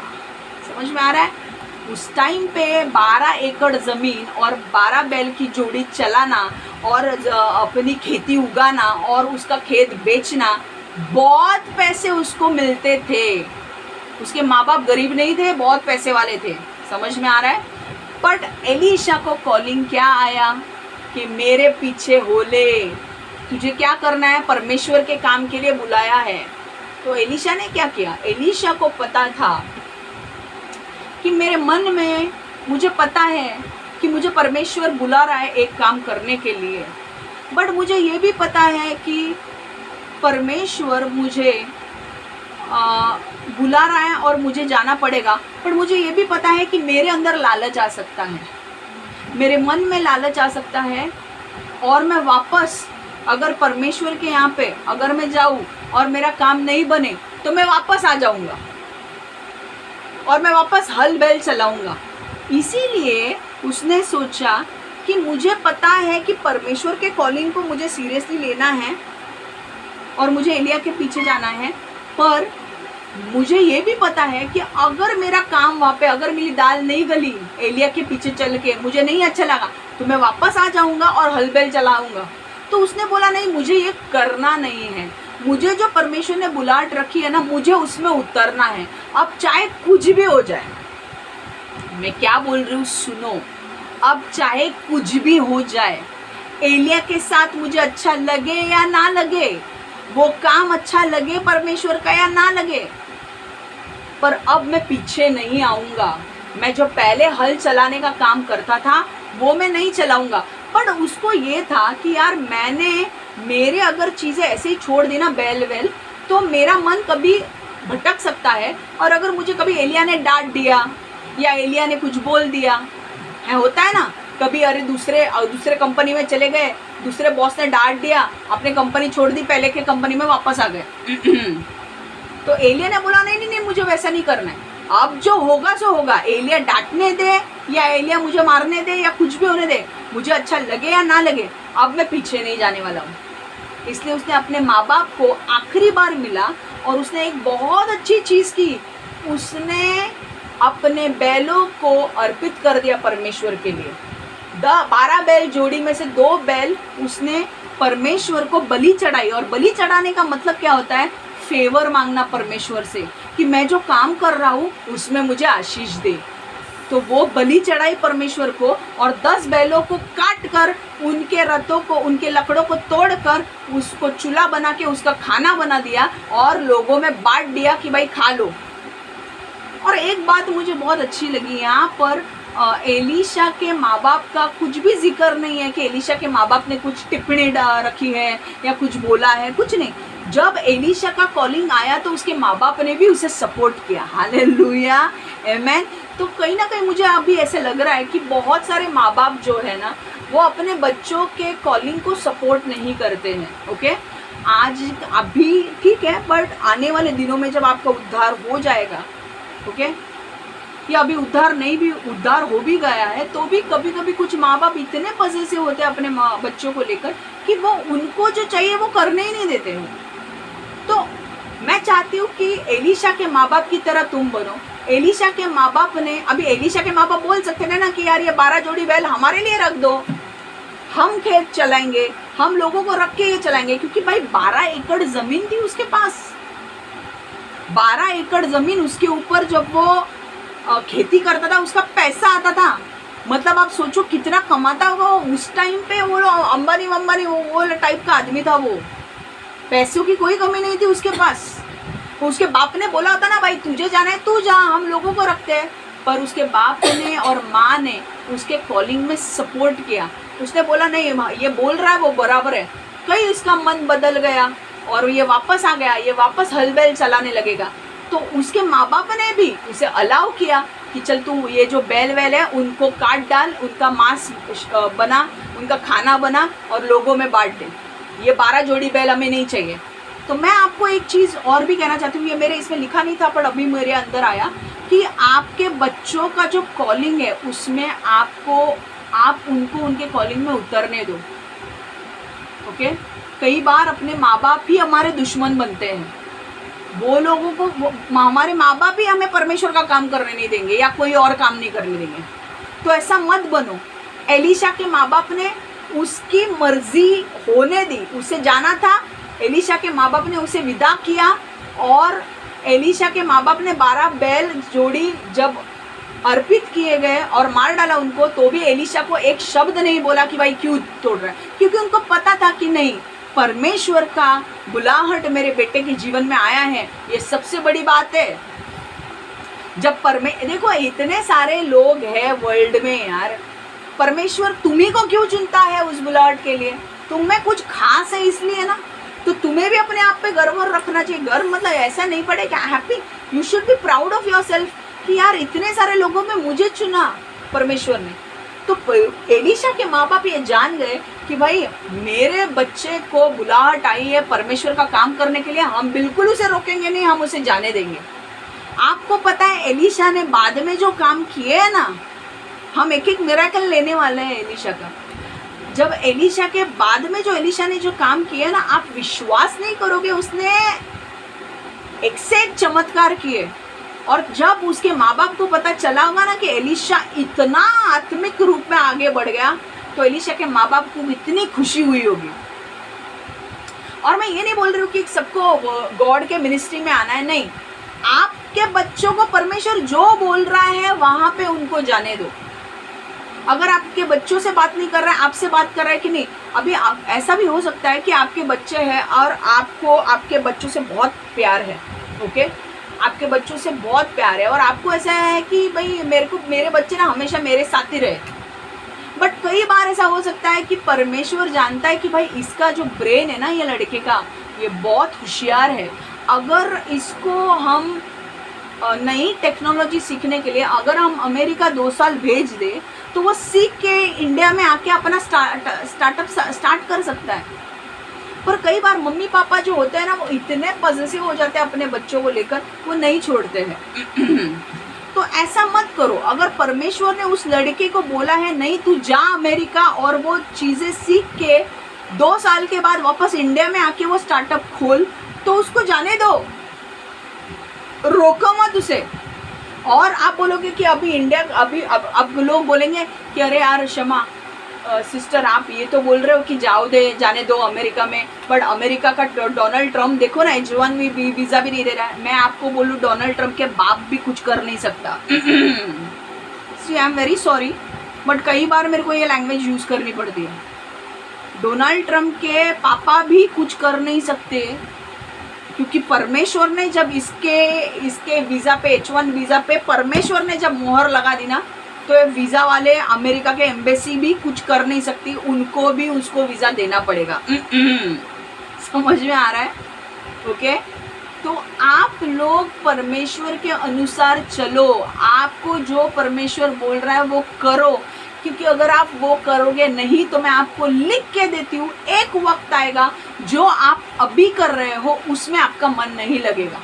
समझ में आ रहा है? उस टाइम पे 12 एकड़ ज़मीन और 12 बैल की जोड़ी चलाना और अपनी खेती उगाना और उसका खेत बेचना, बहुत पैसे उसको मिलते थे। उसके माँ बाप गरीब नहीं थे, बहुत पैसे वाले थे। समझ में आ रहा है? बट एलीशा को कॉलिंग क्या आया कि मेरे पीछे हो ले, तुझे क्या करना है, परमेश्वर के काम के लिए बुलाया है। तो एलीशा ने क्या किया? एलीशा को पता था कि मेरे मन में, मुझे पता है कि मुझे परमेश्वर बुला रहा है एक काम करने के लिए, बट मुझे ये भी पता है कि परमेश्वर मुझे बुला रहा है और मुझे जाना पड़ेगा। पर मुझे ये भी पता है कि मेरे अंदर लालच आ सकता है, मेरे मन में लालच आ सकता है, और मैं वापस अगर परमेश्वर के यहाँ पे अगर मैं जाऊँ और मेरा काम नहीं बने तो मैं वापस आ जाऊँगा और मैं वापस हल बैल चलाऊँगा। इसीलिए उसने सोचा कि मुझे पता है कि परमेश्वर के कॉलिंग को मुझे सीरियसली लेना है और मुझे एलिया के पीछे जाना है, पर मुझे ये भी पता है कि अगर मेरा काम वहाँ पे, अगर मेरी दाल नहीं गली एलिया के पीछे चल के, मुझे नहीं अच्छा लगा, तो मैं वापस आ जाऊँगा और हल बैल चलाऊँगा। तो उसने बोला नहीं, मुझे ये करना नहीं है, मुझे जो परमेश्वर ने बुलाहट रखी है ना, मुझे उसमें उतरना है। अब चाहे कुछ भी हो जाए, मैं क्या बोल रही हूँ सुनो, अब चाहे कुछ भी हो जाए, एलिया के साथ मुझे अच्छा लगे या ना लगे, वो काम अच्छा लगे परमेश्वर का या ना लगे, पर अब मैं पीछे नहीं आऊँगा। मैं जो पहले हल चलाने का काम करता था वो मैं नहीं चलाऊँगा। पर उसको ये था कि यार मेरे अगर चीज़ें ऐसे ही छोड़ देना बैल वेल, तो मेरा मन कभी भटक सकता है। और अगर मुझे कभी एलिया ने डांट दिया या एलिया ने कुछ बोल दिया है, होता है ना, कभी अरे दूसरे कंपनी में चले गए, दूसरे बॉस ने डांट दिया, अपने कंपनी छोड़ दी, पहले के कंपनी में वापस आ गए। तो एलिया ने बोला नहीं नहीं नहीं, मुझे वैसा नहीं करना है, अब जो होगा सो होगा, एलिया डांटने दे या एलिया मुझे मारने दे या कुछ भी होने दे, मुझे अच्छा लगे या ना लगे, अब मैं पीछे नहीं जाने वाला हूँ। इसलिए उसने अपने माँ बाप को आखिरी बार मिला और उसने एक बहुत अच्छी चीज़ की, उसने अपने बैलों को अर्पित कर दिया परमेश्वर के लिए। 12 बैल जोड़ी में से 2 बैल उसने परमेश्वर को बलि चढ़ाई। और बलि चढ़ाने का मतलब क्या होता है? फेवर मांगना परमेश्वर से कि मैं जो काम कर रहा हूँ उसमें मुझे आशीष दे। तो वो बलि चढ़ाई परमेश्वर को और 10 बैलों को काट कर, उनके रथों को, उनके लकड़ों को तोड़कर उसको चूल्हा बना के उसका खाना बना दिया और लोगों में बांट दिया कि भाई खा लो। और एक बात मुझे बहुत अच्छी लगी यहाँ पर, एलीशा के माँ बाप का कुछ भी जिक्र नहीं है कि एलीशा के माँ बाप ने कुछ टिप्पणी रखी है या कुछ बोला है, कुछ नहीं। जब एलीशा का कॉलिंग आया तो उसके माँ बाप ने भी उसे सपोर्ट किया। हालेलुया, आमेन। तो कहीं ना कहीं मुझे अभी ऐसे लग रहा है कि बहुत सारे माँ बाप जो है ना, वो अपने बच्चों के कॉलिंग को सपोर्ट नहीं करते हैं। ओके, आज अभी ठीक है, बट आने वाले दिनों में जब आपका उद्धार हो जाएगा, ओके, या अभी उद्धार हो भी गया है, तो भी कभी कभी कुछ माँ बाप इतने पॉजिटिव होते हैं अपने बच्चों को लेकर कि वो उनको जो चाहिए वो करने ही नहीं देते हैं। तो मैं चाहती हूँ कि एलीशा के माँ बाप की तरह तुम बनो। एलीशा के माँ बाप ने, अभी एलीशा के माँ बाप बोल सकते थे ना कि यार ये 12 जोड़ी बैल हमारे लिए रख दो, हम खेत चलाएंगे, हम लोगों को रख के ये चलाएंगे, क्योंकि भाई 12 एकड़ जमीन थी उसके पास। 12 एकड़ जमीन, उसके ऊपर जब वो खेती करता था उसका पैसा आता था। मतलब आप सोचो कितना कमाता होगा उस टाइम पे। वो अंबानी वो टाइप का आदमी था। वो पैसों की कोई कमी नहीं थी उसके पास। उसके बाप ने बोला होता ना, भाई तुझे जाना है तू जा, हम लोगों को रखते हैं। पर उसके बाप ने और माँ ने उसके कॉलिंग में सपोर्ट किया। उसने बोला नहीं, ये बोल रहा है वो बराबर है। कहीं इसका मन बदल गया और ये वापस आ गया, ये वापस हल बैल चलाने लगेगा। तो उसके माँ बाप ने भी उसे अलाउ किया कि चल तू ये जो बैल वैल है उनको काट डाल, उनका मांस बना, उनका खाना बना और लोगों में बांट दे। ये 12 जोड़ी बैल हमें नहीं चाहिए। तो मैं आपको एक चीज़ और भी कहना चाहती हूँ, ये मेरे इसमें लिखा नहीं था पर अभी मेरे अंदर आया कि आपके बच्चों का जो कॉलिंग है उसमें आप उनको उनके कॉलिंग में उतरने दो। ओके, कई बार अपने माँ बाप ही हमारे दुश्मन बनते हैं। वो लोगों को, हमारे माँ बाप ही हमें परमेश्वर का काम करने नहीं देंगे या कोई और काम नहीं करने देंगे। तो ऐसा मत बनो। एलीशा के माँ बाप ने उसकी मर्जी होने दी, उसे जाना था। एलीशा के माँ बाप ने उसे विदा किया और एलीशा के माँ बाप ने 12 बैल जोड़ी जब अर्पित किए गए और मार डाला उनको, तो भी एलीशा को एक शब्द नहीं बोला कि भाई क्यों तोड़ रहा है, क्योंकि उनको पता था कि नहीं, परमेश्वर का बुलाहट मेरे बेटे के जीवन में आया है, ये सबसे बड़ी बात है। जब देखो इतने सारे लोग हैं वर्ल्ड में यार, परमेश्वर तुम्ही को क्यों चुनता है उस बुलाहट के लिए? तुम में कुछ खास है इसलिए ना। तो तुम्हें भी अपने आप पे गर्व रखना चाहिए। गर्व मतलब ऐसा नहीं पड़ेगा, happy, you should be proud of your self कि यार इतने सारे लोगों में मुझे चुना परमेश्वर ने। तो एलीशा के माँ बाप ये जान गए कि भाई मेरे बच्चे को बुलाहट आई है परमेश्वर का काम करने के लिए, हम बिल्कुल उसे रोकेंगे नहीं, हम उसे जाने देंगे। आपको पता है एलीशा ने बाद में जो काम किए है ना, हम एक एक मिरेकल लेने वाले हैं एलीशा का। जब एलीशा के बाद में जो एलीशा ने जो काम किए ना, आप विश्वास नहीं करोगे, उसने एक से एक चमत्कार किए। और जब उसके माँ बाप को पता चला होगा ना कि एलीशा इतना आत्मिक रूप में आगे बढ़ गया, तो एलीशा के माँ बाप को इतनी खुशी हुई होगी। और मैं ये नहीं बोल रही हूँ कि सबको गॉड के मिनिस्ट्री में आना है, नहीं। आपके बच्चों को परमेश्वर जो बोल रहा है वहाँ पे उनको जाने दो। अगर आपके बच्चों से बात नहीं कर रहा है, आपसे बात कर रहा है कि नहीं। अभी ऐसा भी हो सकता है कि आपके बच्चे हैं और आपको आपके बच्चों से बहुत प्यार है। ओके, आपके बच्चों से बहुत प्यार है और आपको ऐसा है कि भाई मेरे बच्चे ना हमेशा मेरे साथ ही रहे। बट कई बार ऐसा हो सकता है कि परमेश्वर जानता है कि भाई इसका जो ब्रेन है ना, ये लड़के का, ये बहुत होशियार है। अगर इसको हम नई टेक्नोलॉजी सीखने के लिए अगर हम अमेरिका 2 साल भेज दे तो वो सीख के इंडिया में आके अपना स्टार्टअप स्टार्ट कर सकता है। पर कई बार मम्मी पापा जो होते हैं ना, वो इतने पॉजिटिव हो जाते हैं अपने बच्चों को लेकर, वो नहीं छोड़ते हैं। तो ऐसा मत करो। अगर परमेश्वर ने उस लड़के को बोला है नहीं तू जा अमेरिका और वो चीज़ें सीख के 2 साल के बाद वापस इंडिया में आके वो स्टार्टअप खोल, तो उसको जाने दो, रोको मत उसे। और आप बोलोगे कि अभी इंडिया अब लोग बोलेंगे कि अरे यार क्षमा सिस्टर, आप ये तो बोल रहे हो कि जाने दो अमेरिका में, बट अमेरिका का डोनाल्ड ट्रम्प देखो ना, H1 वीज़ा भी नहीं दे रहा है। मैं आपको बोलूँ डोनाल्ड ट्रम्प के बाप भी कुछ कर नहीं सकता। See I am very sorry, but कई बार मेरे को ये लैंग्वेज यूज़ करनी पड़ती है। डोनाल्ड ट्रम्प के पापा भी कुछ कर नहीं सकते, क्योंकि परमेश्वर ने जब इसके वीज़ा पे, H1 वीज़ा पे परमेश्वर ने जब मोहर लगा दी ना, तो ये वीज़ा वाले अमेरिका के एम्बेसी भी कुछ कर नहीं सकती, उनको भी उसको वीज़ा देना पड़ेगा। समझ में आ रहा है? ओके, तो आप लोग परमेश्वर के अनुसार चलो, आपको जो परमेश्वर बोल रहा है वो करो, क्योंकि अगर आप वो करोगे नहीं तो मैं आपको लिख के देती हूँ, एक वक्त आएगा जो आप अभी कर रहे हो उसमें आपका मन नहीं लगेगा,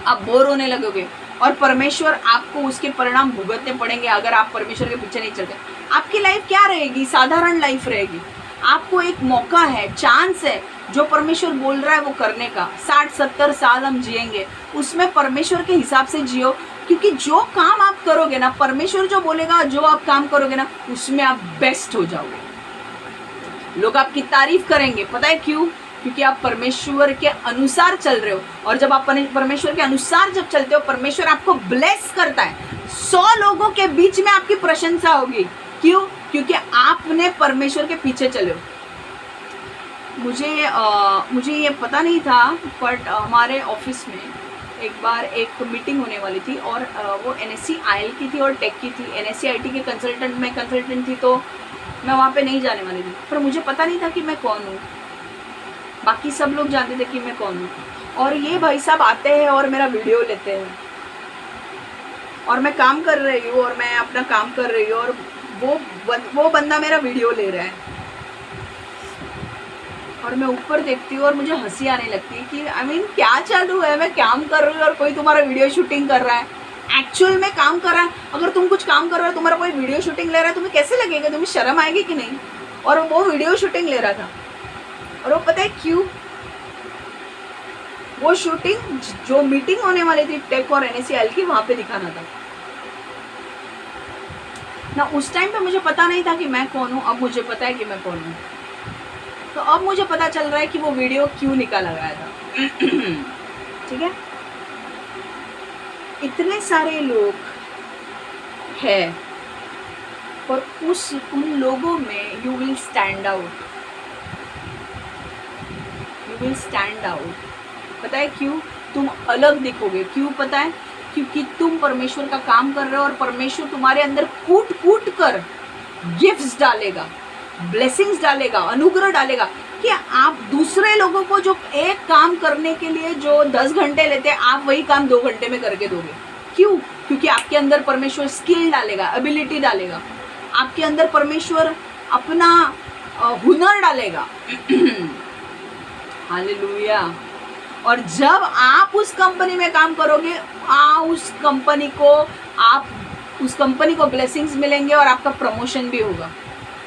आप बोर होने लगोगे और परमेश्वर आपको उसके परिणाम भुगतने पड़ेंगे अगर आप परमेश्वर के पीछे नहीं चलते। आपकी लाइफ क्या रहेगी? साधारण लाइफ रहेगी। आपको एक मौका है, चांस है, जो परमेश्वर बोल रहा है वो करने का। 60-70 साल हम जिएंगे, उसमें परमेश्वर के हिसाब से जियो, क्योंकि जो काम आप करोगे ना, परमेश्वर जो बोलेगा, जो आप काम करोगे ना, उसमें आप बेस्ट हो जाओगे। लोग आपकी तारीफ करेंगे, पता है क्यों? क्योंकि आप परमेश्वर के अनुसार चल रहे हो, और जब आप परमेश्वर के अनुसार जब चलते हो, परमेश्वर आपको ब्लेस करता है। 100 लोगों के बीच में आपकी प्रशंसा होगी। क्यों? क्योंकि आपने परमेश्वर के पीछे चले हो। मुझे ये पता नहीं था, बट हमारे ऑफिस में एक बार एक मीटिंग होने वाली थी, और वो NSC IL की थी और टेक की थी। NSC IT के कंसल्टेंट थी, तो मैं वहाँ पे नहीं जाने वाली थी। पर मुझे पता नहीं था कि मैं कौन हूँ, बाकी सब लोग जानते थे कि मैं कौन हूँ। और ये भाई साहब आते हैं और मेरा वीडियो लेते हैं, और मैं काम कर रही हूँ और मैं अपना काम कर रही हूँ, और वो बंदा मेरा वीडियो ले रहा है, और मैं ऊपर देखती हूँ और मुझे हंसी आने लगती है कि आई मीन क्या चालू है, मैं काम कर रही हूँ और कोई तुम्हारा वीडियो शूटिंग कर रहा है। एक्चुअल में काम कर रहा है। अगर तुम कुछ काम कर रहे हो, तुम्हारा कोई वीडियो शूटिंग ले रहा है, तुम्हें कैसे लगेगा? तुम्हें शर्म आएगी कि नहीं? और वो वीडियो शूटिंग ले रहा था, और वो पता है क्यों? वो शूटिंग जो मीटिंग होने वाली थी टेक और NSC IL की, वहां पे दिखाना था ना। उस टाइम पे मुझे पता नहीं था कि मैं कौन हूँ, अब मुझे पता है कि मैं कौन हूँ। तो अब मुझे पता चल रहा है कि वो वीडियो क्यों निकाला गया था। ठीक है, इतने सारे लोग हैं, और उन लोगों में you will stand out, you will stand out. पता है क्यों? तुम अलग दिखोगे। क्यों पता है? क्योंकि तुम परमेश्वर का काम कर रहे हो, और परमेश्वर तुम्हारे अंदर कूट कूट कर गिफ्ट्स डालेगा, ब्लेसिंग्स डालेगा, अनुग्रह डालेगा, कि आप दूसरे लोगों को जो एक काम करने के लिए जो 10 घंटे लेते हैं, आप वही काम 2 घंटे में करके दोगे। क्यों? क्योंकि आपके अंदर परमेश्वर स्किल डालेगा, एबिलिटी डालेगा, आपके अंदर परमेश्वर अपना हुनर डालेगा। हालेलुया। और जब आप उस कंपनी में काम करोगे, उस कंपनी को ब्लेसिंग्स मिलेंगे, और आपका प्रमोशन भी होगा।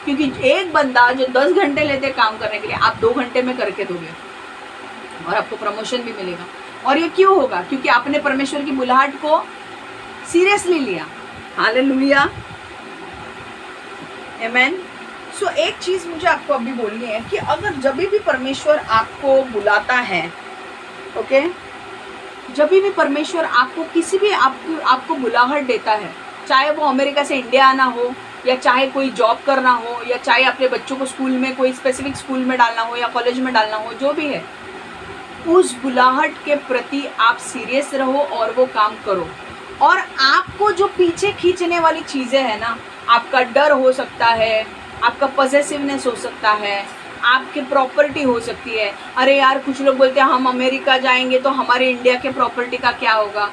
क्योंकि एक बंदा जो 10 घंटे लेते काम करने के लिए, आप 2 घंटे में करके दोगे, और आपको प्रमोशन भी मिलेगा। और ये क्यों होगा? क्योंकि आपने परमेश्वर की बुलाहट को सीरियसली लिया। हालेलुया, आमेन। सो एक चीज़ मुझे आपको अभी बोलनी है कि अगर जब भी परमेश्वर आपको बुलाता है, ओके, जब भी परमेश्वर आपको किसी भी आपको बुलाहट देता है, चाहे वो अमेरिका से इंडिया आना हो, या चाहे कोई जॉब करना हो, या चाहे अपने बच्चों को स्कूल में, कोई स्पेसिफिक स्कूल में डालना हो, या कॉलेज में डालना हो, जो भी है, उस बुलाहट के प्रति आप सीरियस रहो और वो काम करो। और आपको जो पीछे खींचने वाली चीज़ें हैं ना, आपका डर हो सकता है, आपका पॉसेसिवनेस हो सकता है, आपकी प्रॉपर्टी हो सकती है। अरे यार, कुछ लोग बोलते हैं हम अमेरिका जाएंगे तो हमारे इंडिया के प्रॉपर्टी का क्या होगा।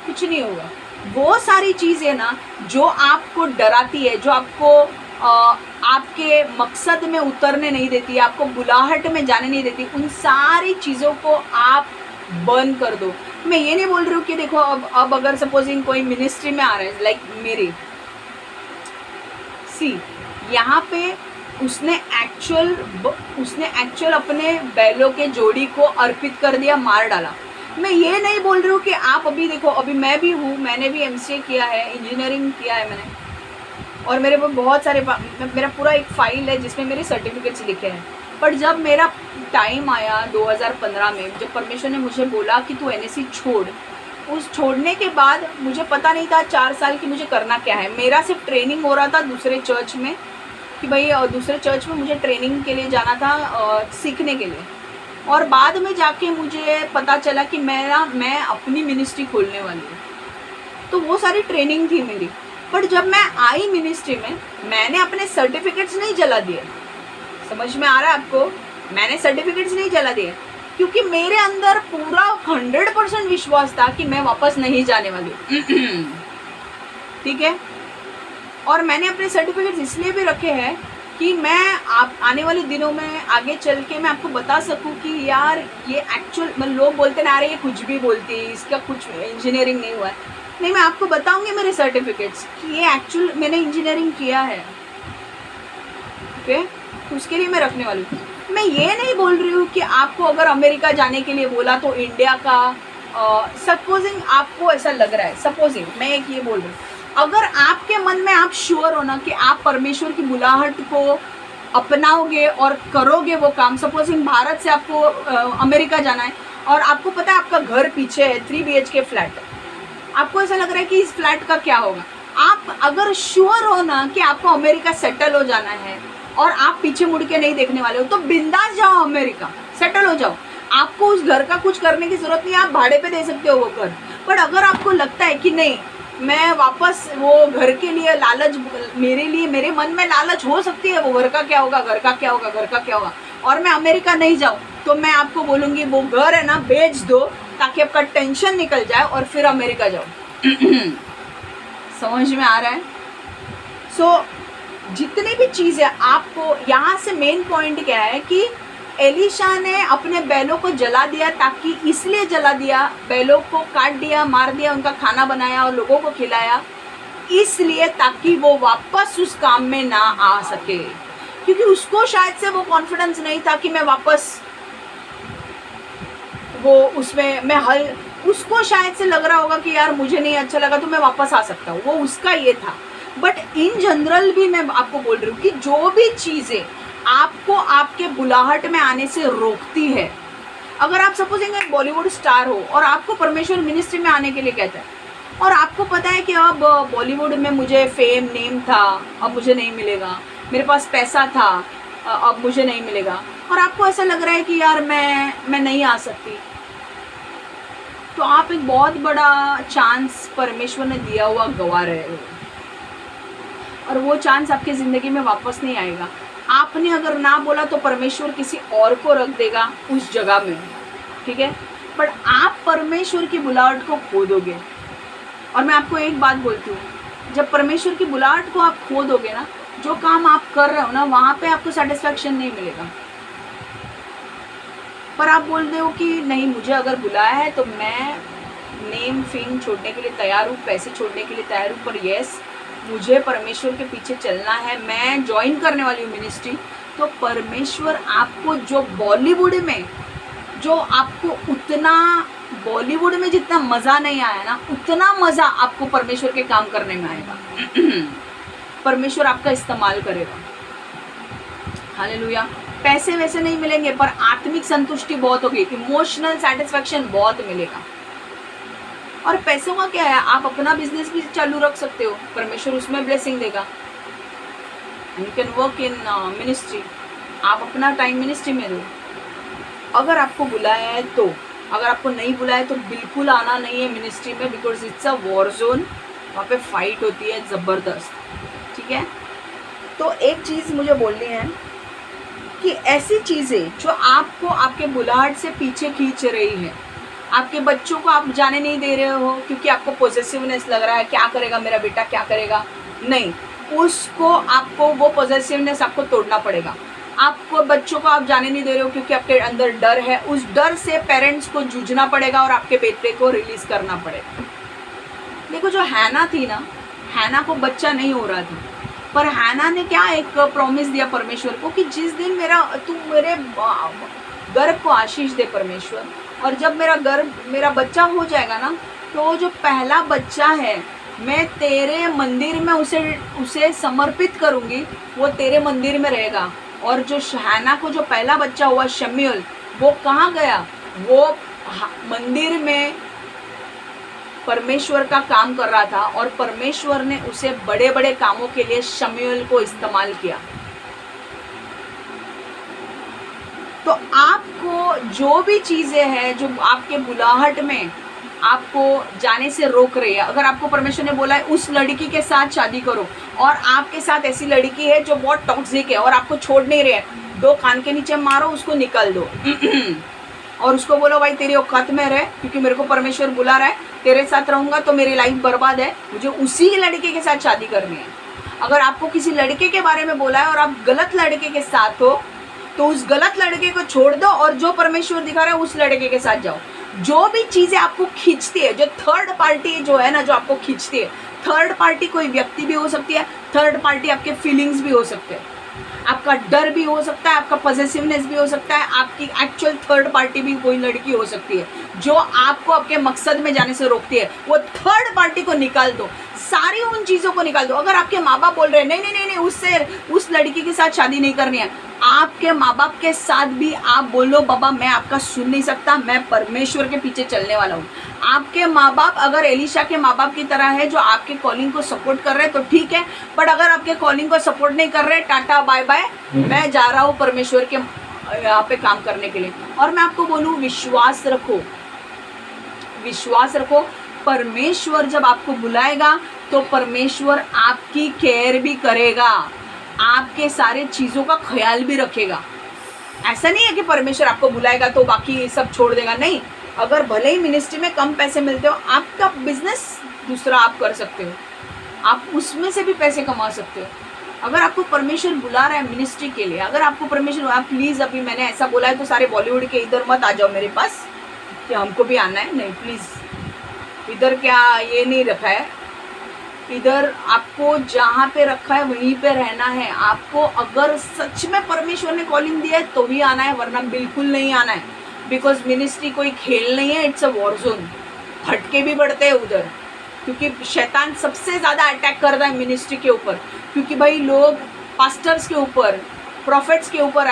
कुछ नहीं होगा। वो सारी चीज़ें ना जो आपको डराती है, जो आपको आपके मकसद में उतरने नहीं देती, आपको बुलाहट में जाने नहीं देती, उन सारी चीज़ों को आप बंद कर दो। मैं ये नहीं बोल रही हूँ कि देखो अब अगर सपोजिंग कोई मिनिस्ट्री में आ रहा है, लाइक मेरी यहाँ पे उसने एक्चुअल अपने बैलों के जोड़ी को अर्पित कर दिया, मार डाला। मैं ये नहीं बोल रही हूँ कि आप अभी देखो, अभी मैं भी हूँ, मैंने भी MCA किया है, इंजीनियरिंग किया है मैंने, और मेरे पास बहुत सारे मेरा पूरा एक फाइल है जिसमें मेरे सर्टिफिकेट्स लिखे हैं। पर जब मेरा टाइम आया 2015 में, जब परमेश्वर ने मुझे बोला कि तू NSC छोड़, उस छोड़ने के बाद मुझे पता नहीं था 4 साल की मुझे करना क्या है। मेरा सिर्फ ट्रेनिंग हो रहा था दूसरे चर्च में, कि भाई दूसरे चर्च में मुझे ट्रेनिंग के लिए जाना था, सीखने के लिए। और बाद में जाके मुझे पता चला कि मैं अपनी मिनिस्ट्री खोलने वाली हूँ। तो वो सारी ट्रेनिंग थी मेरी। पर जब मैं आई मिनिस्ट्री में, मैंने अपने सर्टिफिकेट्स नहीं जला दिए। समझ में आ रहा है आपको? मैंने सर्टिफिकेट्स नहीं जला दिए, क्योंकि मेरे अंदर पूरा 100% विश्वास था कि मैं वापस नहीं जाने वाली। ठीक है। और मैंने अपने सर्टिफिकेट्स इसलिए भी रखे हैं कि मैं आने वाले दिनों में आगे चल के मैं आपको बता सकूं कि यार ये एक्चुअल, मतलब लोग बोलते ना, अरे ये कुछ भी बोलती है, इसका कुछ इंजीनियरिंग नहीं हुआ है। नहीं, मैं आपको बताऊंगी मेरे सर्टिफिकेट्स कि ये एक्चुअल मैंने इंजीनियरिंग किया है। ओके, तो उसके लिए मैं रखने वाली हूँ। मैं ये नहीं बोल रही हूँ कि आपको अगर अमेरिका जाने के लिए बोला तो इंडिया का, सपोजिंग आपको ऐसा लग रहा है, सपोजिंग मैं एक ये बोल रही हूँ, अगर आपके मन में आप श्योर हो ना कि आप परमेश्वर की बुलाहट को अपनाओगे और करोगे वो काम, सपोजिंग भारत से आपको अमेरिका जाना है और आपको पता है आपका घर पीछे है, 3 BHK फ्लैट, आपको ऐसा लग रहा है कि इस फ्लैट का क्या होगा। आप अगर श्योर हो ना कि आपको अमेरिका सेटल हो जाना है और आप पीछे मुड़ के नहीं देखने वाले हो, तो बिंदास जाओ, अमेरिका सेटल हो जाओ। आपको उस घर का कुछ करने की ज़रूरत नहीं, आप भाड़े पे दे सकते हो वो घर। पर अगर आपको लगता है कि नहीं, मैं वापस वो घर के लिए लालच, मेरे मन में लालच हो सकती है, वो घर का क्या होगा, घर का क्या होगा, घर का क्या होगा, और मैं अमेरिका नहीं जाऊँ, तो मैं आपको बोलूँगी वो घर है ना, बेच दो ताकि आपका टेंशन निकल जाए और फिर अमेरिका जाओ। समझ में आ रहा है? सो जितनी भी चीज़ें आपको, यहाँ से मेन पॉइंट क्या है कि एलिशा ने अपने बैलों को जला दिया, ताकि इसलिए जला दिया, बैलों को काट दिया, मार दिया, उनका खाना बनाया और लोगों को खिलाया, इसलिए ताकि वो वापस उस काम में ना आ सके। क्योंकि उसको शायद से वो कॉन्फिडेंस नहीं था कि मैं वापस वो उसमें मैं उसको शायद से लग रहा होगा कि यार मुझे नहीं अच्छा लगा तो मैं वापस आ सकता हूँ, वो उसका ये था। बट इन जनरल भी मैं आपको बोल रही हूँ कि जो भी चीज़ें आपको आपके बुलाहट में आने से रोकती है, अगर आप सपोजिंग एक बॉलीवुड स्टार हो और आपको परमेश्वर मिनिस्ट्री में आने के लिए कहता है, और आपको पता है कि अब बॉलीवुड में मुझे फेम, नेम था, अब मुझे नहीं मिलेगा, मेरे पास पैसा था, अब मुझे नहीं मिलेगा, और आपको ऐसा लग रहा है कि यार मैं नहीं आ सकती, तो आप एक बहुत बड़ा चांस परमेश्वर ने दिया हुआ गवा रहे हो, और वो चांस आपकी ज़िंदगी में वापस नहीं आएगा। आपने अगर ना बोला तो परमेश्वर किसी और को रख देगा उस जगह में, ठीक है। बट आप परमेश्वर की बुलाहट को खो दोगे। और मैं आपको एक बात बोलती हूँ, जब परमेश्वर की बुलाहट को आप खो दोगे ना, जो काम आप कर रहे हो ना, वहाँ पे आपको सेटिस्फैक्शन नहीं मिलेगा। पर आप बोलते हो कि नहीं, मुझे अगर बुलाया है तो मैं नेम फेम छोड़ने के लिए तैयार हूँ, पैसे छोड़ने के लिए तैयार हूँ, पर यस, मुझे परमेश्वर के पीछे चलना है, मैं ज्वाइन करने वाली हूँ मिनिस्ट्री। तो परमेश्वर आपको जो बॉलीवुड में, जो आपको उतना बॉलीवुड में जितना मज़ा नहीं आया ना, उतना मज़ा आपको परमेश्वर के काम करने में आएगा। परमेश्वर आपका इस्तेमाल करेगा। हालेलुया। पैसे वैसे नहीं मिलेंगे, पर आत्मिक संतुष्टि बहुत होगी, इमोशनल सेटिस्फैक्शन बहुत मिलेगा। और पैसों का क्या है, आप अपना बिजनेस भी चालू रख सकते हो, परमेश्वर उसमें ब्लेसिंग देगा। You can work in ministry, आप अपना टाइम मिनिस्ट्री में दो। अगर आपको बुलाया है तो, अगर आपको नहीं बुलाया है तो बिल्कुल आना नहीं है मिनिस्ट्री में, because it's a war zone, वहाँ पे फाइट होती है ज़बरदस्त, ठीक है। तो एक चीज़ मुझे बोलनी है कि ऐसी चीज़ें जो आपको आपके बुलाहट से पीछे खींच रही है, आपके बच्चों को आप जाने नहीं दे रहे हो क्योंकि आपको पॉजेसिवनेस लग रहा है, क्या करेगा मेरा बेटा, क्या करेगा। नहीं, उसको आपको वो पॉजेसिवनेस आपको तोड़ना पड़ेगा। आपको बच्चों को आप जाने नहीं दे रहे हो क्योंकि आपके अंदर डर है, उस डर से पेरेंट्स को जूझना पड़ेगा और आपके बेटे को रिलीज करना पड़ेगा। देखो जो हैना थी ना, हैना को बच्चा नहीं हो रहा था, पर हैना ने क्या एक प्रॉमिस दिया परमेश्वर को कि जिस दिन तू मेरे गर्भ को आशीष दे परमेश्वर, और जब मेरा बच्चा हो जाएगा ना, तो जो पहला बच्चा है मैं तेरे मंदिर में उसे समर्पित करूँगी, वो तेरे मंदिर में रहेगा। और जो हैना को जो पहला बच्चा हुआ शम्यूएल, वो कहाँ गया, वो मंदिर में परमेश्वर का काम कर रहा था और परमेश्वर ने उसे बड़े बड़े कामों के लिए शम्यूएल को इस्तेमाल किया। तो आपको जो भी चीज़ें हैं जो आपके बुलाहट में आपको जाने से रोक रही है, अगर आपको परमेश्वर ने बोला है उस लड़की के साथ शादी करो और आपके साथ ऐसी लड़की है जो बहुत टॉक्सिक है और आपको छोड़ नहीं रही है, 2 कान के नीचे मारो, उसको निकाल दो और उसको बोलो भाई तेरी औकात में रहे, क्योंकि मेरे को परमेश्वर बुला रहा है, तेरे साथ रहूँगा तो मेरी लाइफ बर्बाद है, मुझे उसी लड़के के साथ शादी करनी है। अगर आपको किसी लड़के के बारे में बोला है और आप गलत लड़के के साथ हो, तो उस गलत लड़के को छोड़ दो और जो परमेश्वर दिखा रहा है उस लड़के के साथ जाओ। जो भी चीज़ें आपको खींचती है, जो थर्ड पार्टी जो है ना, जो आपको खींचती है, थर्ड पार्टी कोई व्यक्ति भी हो सकती है, थर्ड पार्टी आपके फीलिंग्स भी हो सकते हैं, आपका डर भी हो सकता है, आपका पॉसेसिवनेस भी हो सकता है, आपकी एक्चुअल थर्ड पार्टी भी कोई लड़की हो सकती है जो आपको आपके मकसद में जाने से रोकती है। वो थर्ड पार्टी को निकाल दो, सारी उन चीज़ों को निकाल दो। अगर आपके माँ बाप बोल रहे हैं नहीं नहीं नहीं नहीं उससे उस लड़की के साथ शादी नहीं करनी है, आपके माँ बाप के साथ भी आप बोलो बाबा मैं आपका सुन नहीं सकता, मैं परमेश्वर के पीछे चलने वाला हूँ। आपके माँ बाप अगर एलिशा के माँ बाप की तरह है जो आपके कॉलिंग को सपोर्ट कर रहे हैं तो ठीक है, बट अगर आपके कॉलिंग को सपोर्ट नहीं कर रहे, टाटा बाय बाय, मैं जा रहा हूँ परमेश्वर के यहाँ पे काम करने के लिए। और मैं आपको बोलूँ विश्वास रखो, विश्वास रखो, परमेश्वर जब आपको बुलाएगा तो परमेश्वर आपकी केयर भी करेगा, आपके सारे चीज़ों का ख्याल भी रखेगा। ऐसा नहीं है कि परमेश्वर आपको बुलाएगा तो बाकी सब छोड़ देगा, नहीं। अगर भले ही मिनिस्ट्री में कम पैसे मिलते हो, आपका बिजनेस दूसरा आप कर सकते हो, आप उसमें से भी पैसे कमा सकते हो। अगर आपको परमेश्वर बुला रहा है मिनिस्ट्री के लिए, अगर आपको परमेश्वर, आप प्लीज़, अभी मैंने ऐसा बोला है तो सारे बॉलीवुड के इधर मत आ जाओ मेरे पास कि हमको भी आना है, नहीं प्लीज़। इधर क्या ये नहीं रखा है, इधर आपको जहाँ पे रखा है वहीं पे रहना है। आपको अगर सच में परमेश्वर ने कॉलिंग दिया है तो भी आना है, वरना बिल्कुल नहीं आना है। बिकॉज मिनिस्ट्री कोई खेल नहीं है, इट्स अ वॉर जोन। फटके भी बढ़ते हैं उधर, क्योंकि शैतान सबसे ज़्यादा अटैक करता है मिनिस्ट्री के ऊपर, क्योंकि भाई लोग पास्टर्स के ऊपर, प्रॉफिट्स के ऊपर,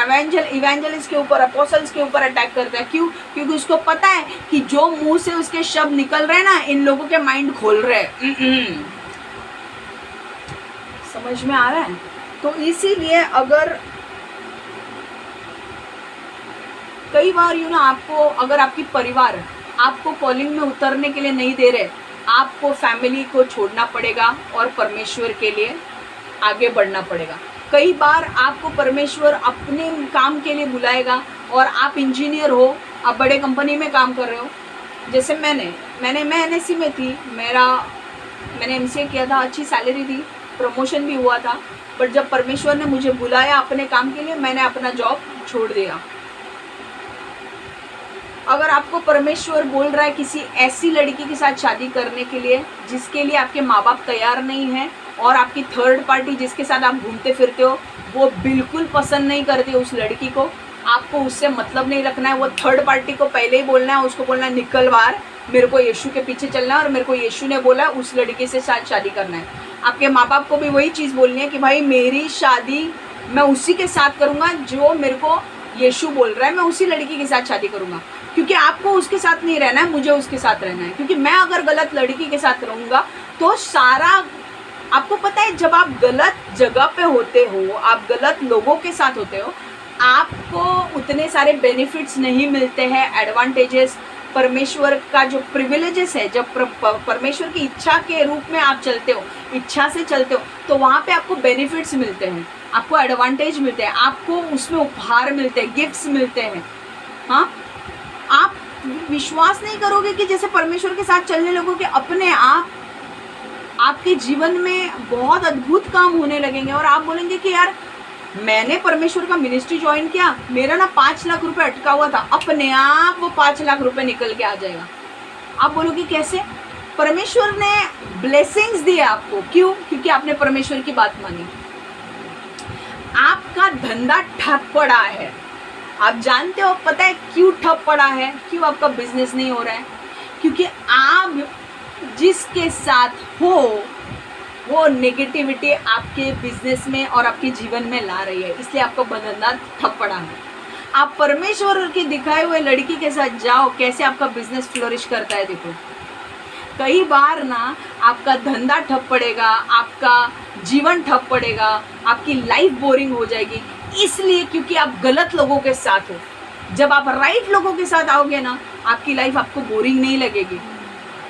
इवेंजलिस्ट के ऊपर, अपोस्टल्स के ऊपर अटैक करता है। क्यों? क्योंकि उसको पता है कि जो मुंह से उसके शब्द निकल रहे हैं ना, इन लोगों के माइंड खोल रहे हैं। समझ में आ रहा है? तो इसीलिए अगर कई बार आपको, अगर आपकी परिवार आपको कॉलिंग में उतरने के लिए नहीं दे रहे, आपको फैमिली को छोड़ना पड़ेगा और परमेश्वर के लिए आगे बढ़ना पड़ेगा। कई बार आपको परमेश्वर अपने काम के लिए बुलाएगा और आप इंजीनियर हो, आप बड़े कंपनी में काम कर रहे हो। जैसे मैं एनएससी में थी, मैंने एमसीए किया था, अच्छी सैलरी थी, प्रमोशन भी हुआ था, बट जब परमेश्वर ने मुझे बुलाया अपने काम के लिए, मैंने अपना जॉब छोड़ दिया। अगर आपको परमेश्वर बोल रहा है किसी ऐसी लड़की के साथ शादी करने के लिए जिसके लिए आपके माँ बाप तैयार नहीं हैं, और आपकी थर्ड पार्टी जिसके साथ आप घूमते फिरते हो वो बिल्कुल पसंद नहीं करती उस लड़की को, आपको उससे मतलब नहीं रखना है। वो थर्ड पार्टी को पहले ही बोलना है, उसको बोलना है निकल बाहर, मेरे को यीशु के पीछे चलना है और मेरे को यीशु ने बोला उस लड़की से साथ शादी करना है। आपके माँ बाप को भी वही चीज़ बोलनी है कि भाई मेरी शादी मैं उसी के साथ करूँगा जो मेरे को यीशु बोल रहा है, मैं उसी लड़की के साथ शादी करूँगा, क्योंकि आपको उसके साथ नहीं रहना है, मुझे उसके साथ रहना है। क्योंकि मैं अगर गलत लड़की के साथ रहूँगा तो सारा, आपको पता है जब आप गलत जगह पे होते हो, आप गलत लोगों के साथ होते हो, आपको उतने सारे बेनिफिट्स नहीं मिलते हैं, एडवांटेजेस, परमेश्वर का जो प्रिविलेजेस है, जब परमेश्वर की इच्छा के रूप में आप चलते हो, इच्छा से चलते हो, तो वहाँ पे आपको बेनिफिट्स मिलते हैं, आपको एडवांटेज मिलते हैं, आपको उसमें उपहार मिलते हैं, गिफ्ट्स मिलते हैं। हाँ, आप विश्वास नहीं करोगे कि जैसे परमेश्वर के साथ चलने लगोगे, अपने आप आपके जीवन में बहुत अद्भुत काम होने लगेंगे। और आप बोलेंगे कि यार मैंने परमेश्वर का मिनिस्ट्री ज्वाइन किया, मेरा ना 5 लाख रुपए अटका हुआ था, अपने आप वो 5 लाख रुपए निकल के आ जाएगा। आप बोलोगे कैसे? परमेश्वर ने ब्लेसिंग्स दिए आपको। क्यों? क्योंकि आपने परमेश्वर की बात मानी। आपका धंधा ठप पड़ा है, आप जानते हो, पता है क्यों ठप पड़ा है? क्यों आपका बिजनेस नहीं हो रहा है? क्योंकि आप जिसके साथ हो वो नेगेटिविटी आपके बिजनेस में और आपके जीवन में ला रही है, इसलिए आपका धंधा ठप पड़ा है। आप परमेश्वर के दिखाए हुए लड़की के साथ जाओ, कैसे आपका बिजनेस फ्लोरिश करता है। देखो, कई बार ना आपका धंधा ठप पड़ेगा, आपका जीवन ठप पड़ेगा, आपकी लाइफ बोरिंग हो जाएगी, इसलिए क्योंकि आप गलत लोगों के साथ हो। जब आप राइट लोगों के साथ आओगे ना, आपकी लाइफ आपको बोरिंग नहीं लगेगी।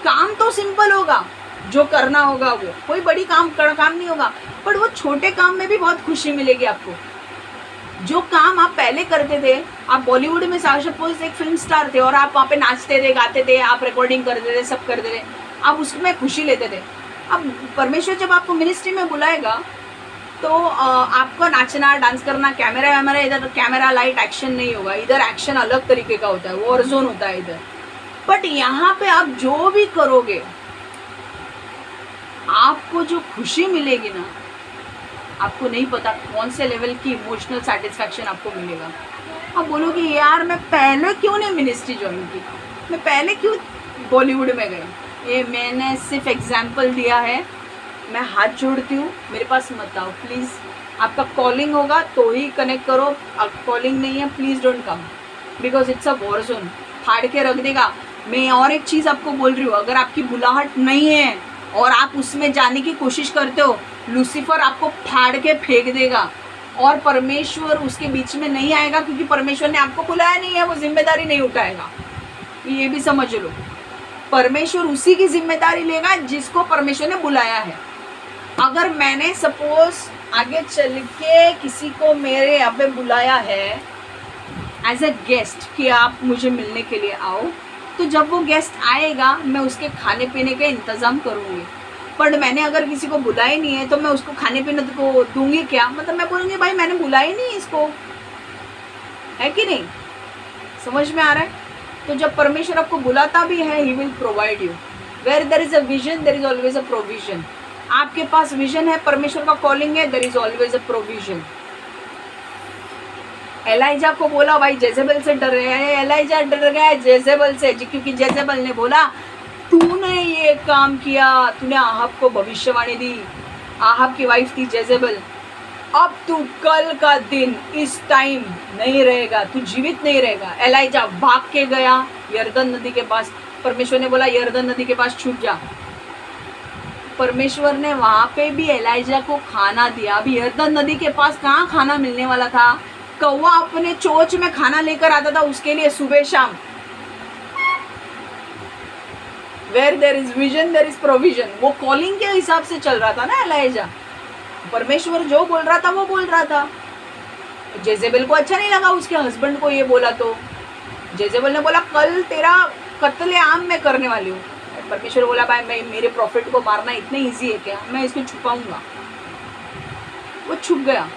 काम तो सिंपल होगा, जो करना होगा वो कोई बड़ी काम नहीं होगा, पर वो छोटे काम में भी बहुत खुशी मिलेगी आपको। जो काम आप पहले करते थे, आप बॉलीवुड में सपोज एक फिल्म स्टार थे और आप वहाँ पे नाचते थे, गाते थे, आप रिकॉर्डिंग करते थे, सब करते थे, आप उसमें खुशी लेते थे। अब परमेश्वर जब आपको मिनिस्ट्री में बुलाएगा तो आपको नाचना, डांस करना, कैमरा वैमरा, इधर कैमरा लाइट एक्शन नहीं होगा, इधर एक्शन अलग तरीके का होता है, वॉर जोन होता है इधर। बट यहाँ पे आप जो भी करोगे, आपको जो खुशी मिलेगी ना, आपको नहीं पता कौन से लेवल की इमोशनल सेटिस्फैक्शन आपको मिलेगा। आप बोलोगे यार मैं पहले क्यों नहीं मिनिस्ट्री ज्वाइन की, मैं पहले क्यों बॉलीवुड में गई। ये मैंने सिर्फ एग्जाम्पल दिया है, मैं हाथ जोड़ती हूँ, मेरे पास मत आओ प्लीज़। आपका कॉलिंग होगा तो ही कनेक्ट करो, अब कॉलिंग नहीं है please don't come, because it's a war zone, फाड़ के रख देगा। मैं और एक चीज़ आपको बोल रही हूँ, अगर आपकी बुलाहट नहीं है और आप उसमें जाने की कोशिश करते हो, लूसीफर आपको फाड़ के फेंक देगा और परमेश्वर उसके बीच में नहीं आएगा, क्योंकि परमेश्वर ने आपको बुलाया नहीं है, वो जिम्मेदारी नहीं उठाएगा। ये भी समझ लो, परमेश्वर उसी की जिम्मेदारी लेगा जिसको परमेश्वर ने बुलाया है। अगर मैंने सपोज आगे चल के किसी को मेरे यहाँ पे बुलाया है एज ए गेस्ट कि आप मुझे मिलने के लिए आओ, तो जब वो गेस्ट आएगा मैं उसके खाने पीने का इंतज़ाम करूँगी। पर मैंने अगर किसी को बुलाया नहीं है तो मैं उसको खाने पीने को दूंगी क्या? मतलब मैं बोलूँगी भाई मैंने बुलाया नहीं इसको, है कि नहीं? समझ में आ रहा है? तो जब परमेश्वर आपको बुलाता भी है, he will provide you. Where there is a vision there is always a provision. आपके पास विजन है, परमेश्वर का कॉलिंग है, there is always a provision. Elijah को बोला भाई जेजेबल से डर रहे हैं, एलाइजा डर गया है जेजेबल से, क्योंकि जेजेबल ने बोला तूने ये काम किया, तूने आहाब को भविष्यवाणी दी। आहाब की वाइफ थी जेजेबल, अब तू कल का दिन इस टाइम नहीं रहेगा, तू जीवित नहीं रहेगा। एलाइजा भाग के गया यरदन नदी के पास, परमेश्वर ने बोला यरदन नदी के पास छुप जा। परमेश्वर ने वहाँ पे भी एलाइजा को खाना दिया। अभी यरदन नदी के पास कहाँ खाना मिलने वाला था? कौवा अपने चोंच में खाना लेकर आता था उसके लिए सुबह शाम। Where there is vision there is provision. वो कॉलिंग के हिसाब से चल रहा था ना एलाइजा, परमेश्वर जो बोल रहा था वो बोल रहा था। जेजेबेल को अच्छा नहीं लगा उसके हस्बैंड को ये बोला, तो जेजेबेल ने बोला कल तेरा कत्ले आम मैं करने वाली हूँ। परमेश्वर बोला भाई मैं मेरे प्रॉफिट को मारना इतने ईजी है क्या, मैं इसको छुपाऊंगा। वो छुप गया,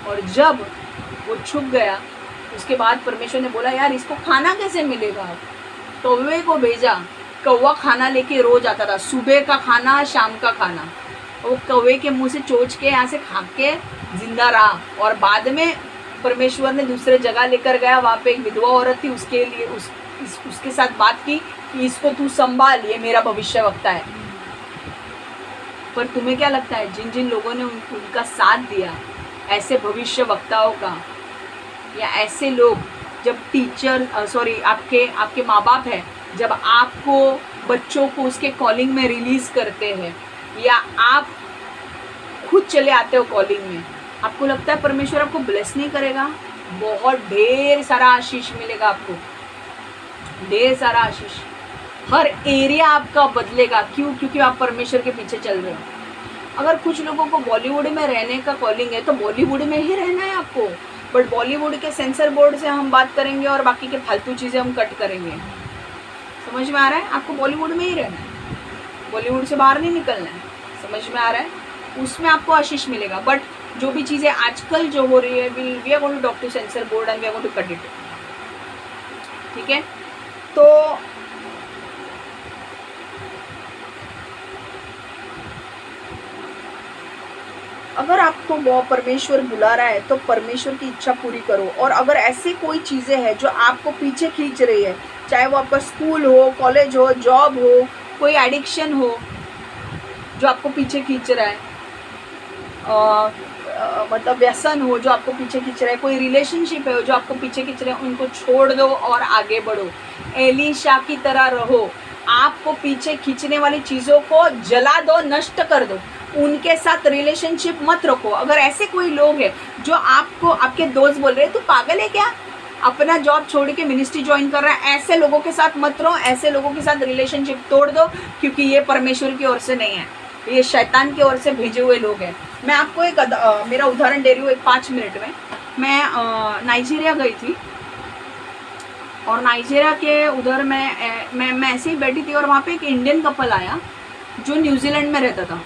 और जब वो छुप गया उसके बाद परमेश्वर ने बोला यार इसको खाना कैसे मिलेगा। कौवे को भेजा, कौवा खाना लेके रोज आता था, सुबह का खाना शाम का खाना। वो कौवे के मुंह से चोच के यहाँ से खा के जिंदा रहा। और बाद में परमेश्वर ने दूसरे जगह लेकर गया, वहाँ पे एक विधवा औरत थी, उसके लिए उसके साथ बात की कि इसको तू संभाल, ये मेरा भविष्यवक्ता है। पर तुम्हें क्या लगता है जिन जिन लोगों ने उनका साथ दिया, ऐसे भविष्यवक्ताओं का, या ऐसे लोग जब टीचर आपके माँ बाप है, जब आपको बच्चों को उसके कॉलिंग में रिलीज़ करते हैं, या आप खुद चले आते हो कॉलिंग में, आपको लगता है परमेश्वर आपको ब्लेस नहीं करेगा? बहुत ढेर सारा आशीष मिलेगा आपको, ढेर सारा आशीष। हर एरिया आपका बदलेगा। क्यों? क्योंकि आप परमेश्वर के पीछे चल रहे हो। अगर कुछ लोगों को बॉलीवुड में रहने का कॉलिंग है तो बॉलीवुड में ही रहना है आपको। बट बॉलीवुड के सेंसर बोर्ड से हम बात करेंगे और बाकी के फालतू चीज़ें हम कट करेंगे। समझ में आ रहा है? आपको बॉलीवुड में ही रहना है, बॉलीवुड से बाहर नहीं निकलना है। समझ में आ रहा है? उसमें आपको आशीष मिलेगा। बट जो भी चीज़ें आजकल जो हो रही है, we are going to talk to censor board and we are going to cut it. ठीक है? तो अगर आपको वो परमेश्वर बुला रहा है तो परमेश्वर की इच्छा पूरी करो। और अगर ऐसे कोई चीज़ें हैं जो आपको पीछे खींच रही है, चाहे वो आपका स्कूल हो, कॉलेज हो, जॉब हो, कोई एडिक्शन हो जो आपको पीछे खींच रहा है, मतलब व्यसन हो जो आपको पीछे खींच रहा है, कोई रिलेशनशिप है जो आपको पीछे खींच रहे हैं, उनको छोड़ दो और आगे बढ़ो। एलीशा की तरह रहो। आपको पीछे खींचने वाली चीज़ों को जला दो, नष्ट कर दो। उनके साथ रिलेशनशिप मत रखो। अगर ऐसे कोई लोग हैं जो आपको, आपके दोस्त बोल रहे हैं तू पागल है क्या, अपना जॉब छोड़ के मिनिस्ट्री ज्वाइन कर रहा है, ऐसे लोगों के साथ मत रहो। ऐसे लोगों के साथ रिलेशनशिप तोड़ दो, क्योंकि ये परमेश्वर की ओर से नहीं है, ये शैतान की ओर से भेजे हुए लोग हैं। मैं आपको एक मेरा उदाहरण दे रही हूँ, एक 5 मिनट में। मैं नाइजीरिया गई थी और नाइजीरिया के उधर मैं ऐसे ही बैठी थी और वहाँ पे एक इंडियन कपल आया जो न्यूजीलैंड में रहता था।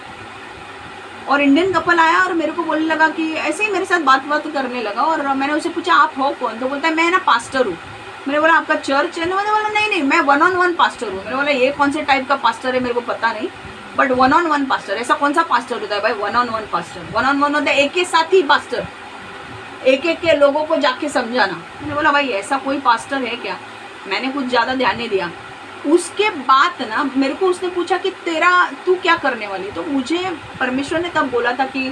और इंडियन कपल आया और मेरे को बोलने लगा कि ऐसे ही मेरे साथ बात करने लगा। और मैंने उसे पूछा आप हो कौन? तो बोलता है मैं ना पास्टर हूँ। मैंने बोला आपका चर्च है? मैंने बोला नहीं मैं 1-on-1 पास्टर हूँ। मैंने बोला ये कौन से टाइप का पास्टर है मेरे को पता नहीं, बट 1-on-1 पास्टर। ऐसा कौन सा पास्टर होता है भाई 1-on-1 पास्टर? 1-on-1 होता है एक के साथ ही पास्टर, एक के लोगों को जाके समझाना। मैंने बोला भाई ऐसा कोई पास्टर है क्या? मैंने कुछ ज़्यादा ध्यान नहीं दिया। उसके बाद ना मेरे को उसने पूछा कि तू क्या करने वाली? तो मुझे परमेश्वर ने तब बोला था कि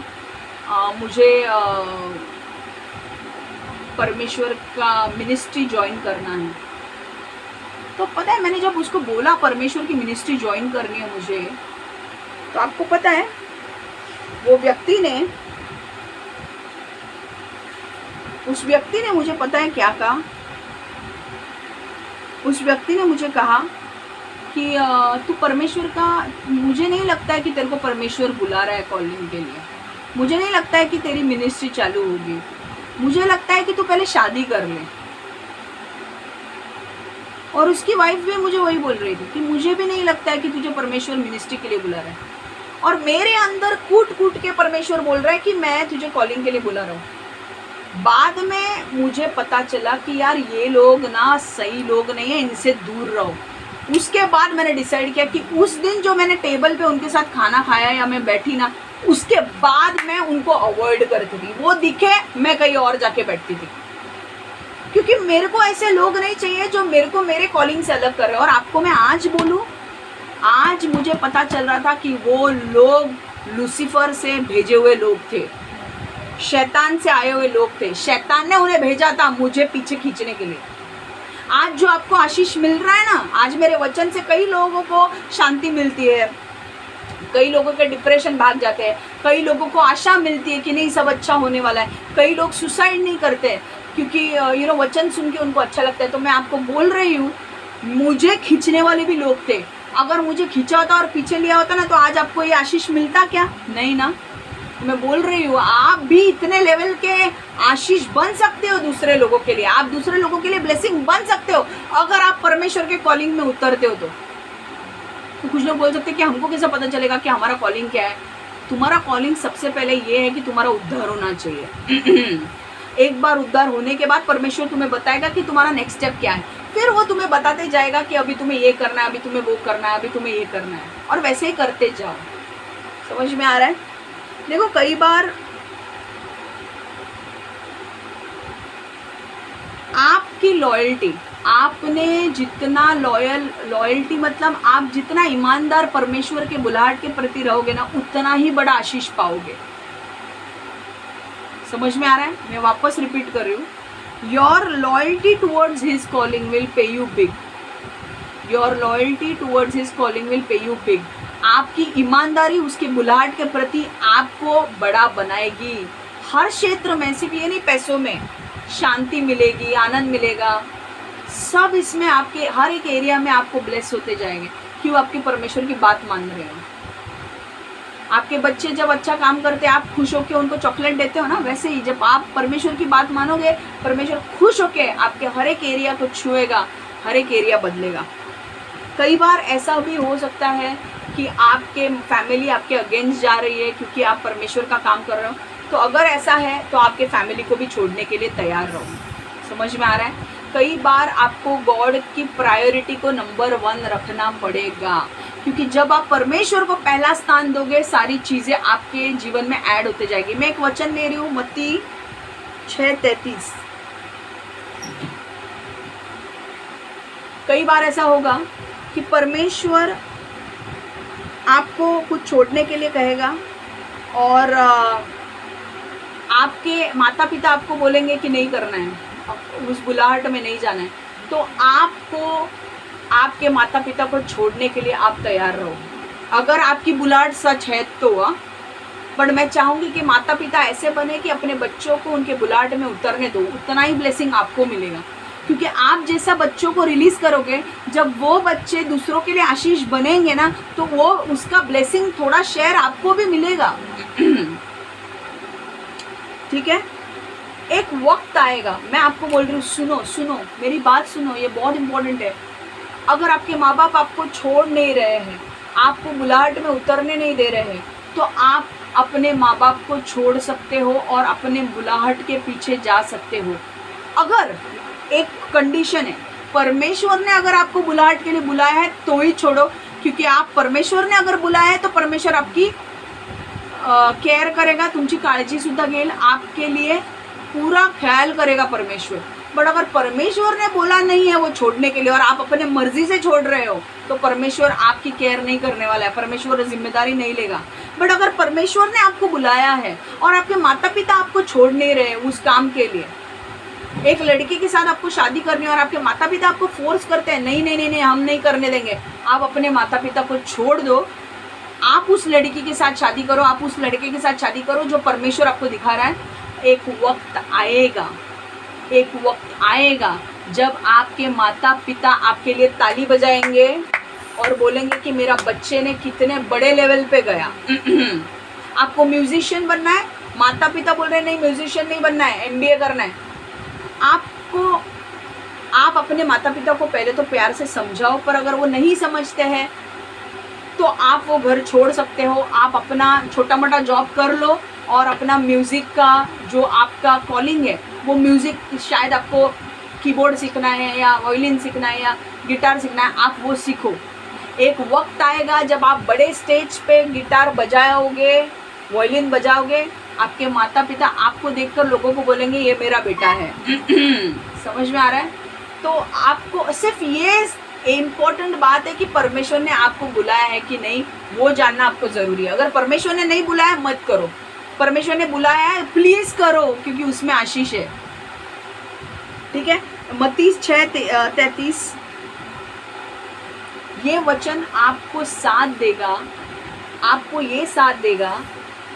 मुझे परमेश्वर का मिनिस्ट्री ज्वाइन करना है। तो पता है मैंने जब उसको बोला परमेश्वर की मिनिस्ट्री ज्वाइन करनी है मुझे, तो आपको पता है वो व्यक्ति ने, उस व्यक्ति ने मुझे पता है क्या कहा? उस व्यक्ति ने मुझे कहा कि तू परमेश्वर का, मुझे नहीं लगता है कि तेरे को परमेश्वर बुला रहा है कॉलिंग के लिए, मुझे नहीं लगता है कि तेरी मिनिस्ट्री चालू होगी, मुझे लगता है कि तू पहले शादी कर ले। और उसकी वाइफ भी मुझे वही बोल रही थी कि मुझे भी नहीं लगता है कि तुझे परमेश्वर मिनिस्ट्री के लिए बुला रहा है। और मेरे अंदर कूट कूट के परमेश्वर बोल रहा है कि मैं तुझे कॉलिंग के लिए बुला रहा हूँ। बाद में मुझे पता चला कि यार ये लोग ना सही लोग नहीं है, इनसे दूर रहो। उसके बाद मैंने डिसाइड किया कि उस दिन जो मैंने टेबल पे उनके साथ खाना खाया या मैं बैठी ना, उसके बाद मैं उनको अवॉइड करती थी। वो दिखे मैं कहीं और जाके बैठती थी, क्योंकि मेरे को ऐसे लोग नहीं चाहिए जो मेरे को मेरे कॉलिंग से अलग कर रहे हैं। और आपको मैं आज बोलूं, आज मुझे पता चल रहा था कि वो लोग लूसीफर से भेजे हुए लोग थे, शैतान से आए हुए लोग थे। शैतान ने उन्हें भेजा था मुझे पीछे खींचने के लिए। आज जो आपको आशीष मिल रहा है ना, आज मेरे वचन से कई लोगों को शांति मिलती है, कई लोगों के डिप्रेशन भाग जाते हैं, कई लोगों को आशा मिलती है कि नहीं सब अच्छा होने वाला है, कई लोग सुसाइड नहीं करते क्योंकि वचन सुन के उनको अच्छा लगता है। तो मैं आपको बोल रही हूँ, मुझे खींचने वाले भी लोग थे। अगर मुझे खींचा होता और पीछे लिया होता ना, तो आज आपको ये आशीष मिलता क्या? नहीं ना। मैं बोल रही हूँ आप भी इतने लेवल के आशीष बन सकते हो दूसरे लोगों के लिए, आप दूसरे लोगों के लिए ब्लेसिंग बन सकते हो अगर आप परमेश्वर के कॉलिंग में उतरते हो। तो कुछ लोग बोल सकते हैं कि हमको कैसे पता चलेगा कि हमारा कॉलिंग क्या है? तुम्हारा कॉलिंग सबसे पहले ये है कि तुम्हारा उद्धार होना चाहिए। एक बार उद्धार होने के बाद परमेश्वर तुम्हें बताएगा कि तुम्हारा नेक्स्ट स्टेप क्या है। फिर वो तुम्हें बताते जाएगा कि अभी तुम्हें ये करना है, अभी तुम्हें वो करना है, अभी तुम्हें ये करना है, और वैसे ही करते जाओ। समझ में आ रहा है? देखो कई बार आपकी लॉयल्टी, आपने जितना लॉयल्टी मतलब आप जितना ईमानदार परमेश्वर के बुलाहट के प्रति रहोगे ना, उतना ही बड़ा आशीष पाओगे। समझ में आ रहा है? मैं वापस रिपीट कर रही हूँ, your loyalty towards his calling will pay you big. Your loyalty towards his calling will pay you big. आपकी ईमानदारी उसके बुलाहट के प्रति आपको बड़ा बनाएगी। हर क्षेत्र में, सिर्फ ये नहीं, पैसों में शांति मिलेगी, आनंद मिलेगा, सब इसमें आपके हर एक एरिया में आपको ब्लेस होते जाएंगे। क्यों? आपके परमेश्वर की बात मान रहे हो। आपके बच्चे जब अच्छा काम करते हैं, आप खुश होकर उनको चॉकलेट देते हो ना, वैसे ही जब आप परमेश्वर की बात मानोगे, परमेश्वर खुश होके आपके हर एक एरिया को छुएगा, हर एक एरिया बदलेगा। कई बार ऐसा भी हो सकता है कि आपके फैमिली आपके अगेंस्ट जा रही है क्योंकि आप परमेश्वर का काम कर रहे हो, तो अगर ऐसा है तो आपके फैमिली को भी छोड़ने के लिए तैयार रहो। समझ में आ रहा है? कई बार आपको गॉड की प्रायोरिटी को नंबर 1 रखना पड़ेगा, क्योंकि जब आप परमेश्वर को पहला स्थान दोगे, सारी चीज़ें आपके जीवन में ऐड होते जाएगी। मैं एक वचन ले रही हूँ, मत्ती 6:33। कई बार ऐसा होगा कि परमेश्वर आपको कुछ छोड़ने के लिए कहेगा और आपके माता पिता आपको बोलेंगे कि नहीं करना है, उस बुलाहट में नहीं जाना है, तो आपको आपके माता पिता को छोड़ने के लिए आप तैयार रहो। अगर आपकी बुलाहट सच है तो बट मैं चाहूँगी कि माता पिता ऐसे बने कि अपने बच्चों को उनके बुलाहट में उतरने दो, उतना ही ब्लेसिंग आपको मिलेगा। क्योंकि आप जैसा बच्चों को रिलीज़ करोगे, जब वो बच्चे दूसरों के लिए आशीष बनेंगे ना, तो वो उसका ब्लेसिंग थोड़ा शेयर आपको भी मिलेगा। ठीक है? एक वक्त आएगा, मैं आपको बोल रही हूँ, सुनो मेरी बात सुनो, ये बहुत इंपॉर्टेंट है। अगर आपके माँ बाप आपको छोड़ नहीं रहे हैं, आपको बुलाहट में उतरने नहीं दे रहे हैं, तो आप अपने माँ बाप को छोड़ सकते हो और अपने बुलाहट के पीछे जा सकते हो। अगर एक कंडीशन है, परमेश्वर ने अगर आपको बुलाहट के लिए बुलाया है तो ही छोड़ो, क्योंकि आप परमेश्वर ने अगर बुलाया है तो परमेश्वर आपकी केयर करेगा, तुमची काळजी सुद्धा घेईल, आपके लिए पूरा ख्याल करेगा परमेश्वर। बट अगर परमेश्वर ने बोला नहीं है वो छोड़ने के लिए और आप अपने मर्जी से छोड़ रहे हो, तो परमेश्वर आपकी केयर नहीं करने वाला है, परमेश्वर जिम्मेदारी नहीं लेगा। बट अगर परमेश्वर ने आपको बुलाया है और आपके माता पिता आपको छोड़ नहीं रहे उस काम के लिए, एक लड़की के साथ आपको शादी करनी है और आपके माता पिता आपको फोर्स करते हैं, नहीं हम नहीं करने देंगे, आप अपने माता पिता को छोड़ दो, आप उस लड़की के साथ शादी करो, आप उस लड़के के साथ शादी करो जो परमेश्वर आपको दिखा रहा है। एक वक्त आएगा जब आपके माता पिता आपके लिए ताली बजाएंगे और बोलेंगे कि मेरा बच्चे ने कितने बड़े लेवल पे गया। आपको म्यूजिशियन बनना है, माता पिता बोल रहे हैं नहीं म्यूजिशियन नहीं बनना है, MBA करना है। आप अपने माता पिता को पहले तो प्यार से समझाओ, पर अगर वो नहीं समझते हैं तो आप वो घर छोड़ सकते हो, आप अपना छोटा मोटा जॉब कर लो और अपना म्यूज़िक का जो आपका कॉलिंग है, वो म्यूज़िक, शायद आपको कीबोर्ड सीखना है या वायलिन सीखना है या गिटार सीखना है, आप वो सीखो। एक वक्त आएगा जब आप बड़े स्टेज पे गिटार बजाओगे, वायलिन बजाओगे, आपके माता पिता आपको देखकर लोगों को बोलेंगे ये मेरा बेटा है। समझ में आ रहा है? तो आपको सिर्फ ये इम्पोर्टेंट बात है कि परमेश्वर ने आपको बुलाया है कि नहीं, वो जानना आपको ज़रूरी है। अगर परमेश्वर ने नहीं बुलाया मत करो, परमेश्वर ने बुलाया है प्लीज़ करो, क्योंकि उसमें आशीष है। ठीक है? मत्ती 6:33 ये वचन आपको साथ देगा, आपको ये साथ देगा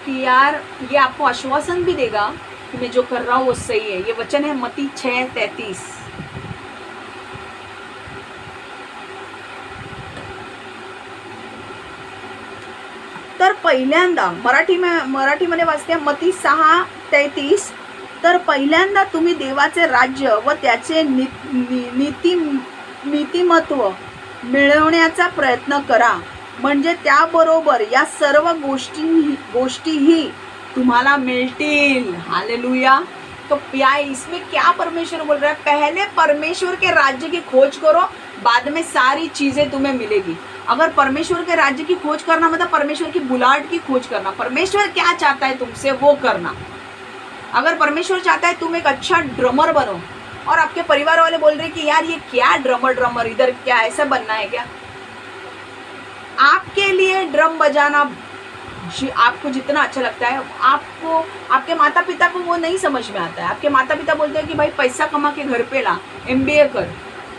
कि यार, ये आपको आश्वासन भी देगा कि मैं जो कर रहा हूँ वो सही है। ये वचन है मत्ती 6:33। तर पहिल्यांदा मराठीमध्ये वाचते मत्ती 6:33। तर पहिल्यांदा तुम्ही देवाचे राज्य व त्याचे नीतिमत्व मिळवण्याचा प्रयत्न करा, म्हणजे त्याबरोबर या सर्व गोष्टीही तुम्हाला मिळतील। हालेलुया। तो क्या इसमें क्या परमेश्वर बोल रहा है? पहले परमेश्वर के राज्य की खोज करो, बाद में सारी चीज़ें तुम्हें मिलेगी। अगर परमेश्वर के राज्य की खोज करना मतलब परमेश्वर की बुलाहट की खोज करना, परमेश्वर क्या चाहता है तुमसे वो करना। अगर परमेश्वर चाहता है तुम एक अच्छा ड्रमर बनो और आपके परिवार वाले बोल रहे हैं कि यार ये क्या ड्रमर इधर क्या ऐसा बनना है क्या, आपके लिए ड्रम बजाना आपको जितना अच्छा लगता है, आपको आपके माता पिता को वो नहीं समझ में आता है। आपके माता पिता बोलते हैं कि भाई पैसा कमा के घर पे ला, MBA कर।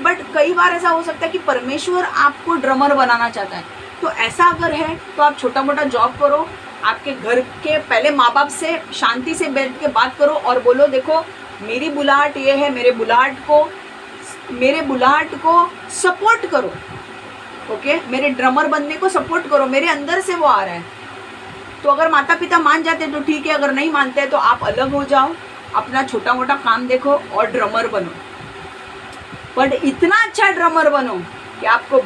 बट कई बार ऐसा हो सकता है कि परमेश्वर आपको ड्रमर बनाना चाहता है। तो ऐसा अगर है तो आप छोटा मोटा जॉब करो, आपके घर के पहले माँ बाप से शांति से बैठ के बात करो और बोलो देखो मेरी बुलाहट ये है, मेरे बुलाहट को सपोर्ट करो। ओके, मेरे ड्रमर बनने को सपोर्ट करो, मेरे अंदर से वो आ रहा है। तो अगर माता पिता मान जाते तो ठीक है, अगर नहीं मानते तो आप अलग हो जाओ, अपना छोटा मोटा काम देखो और ड्रमर बनो। बट इतना अच्छा ड्रमर बनो कि आपको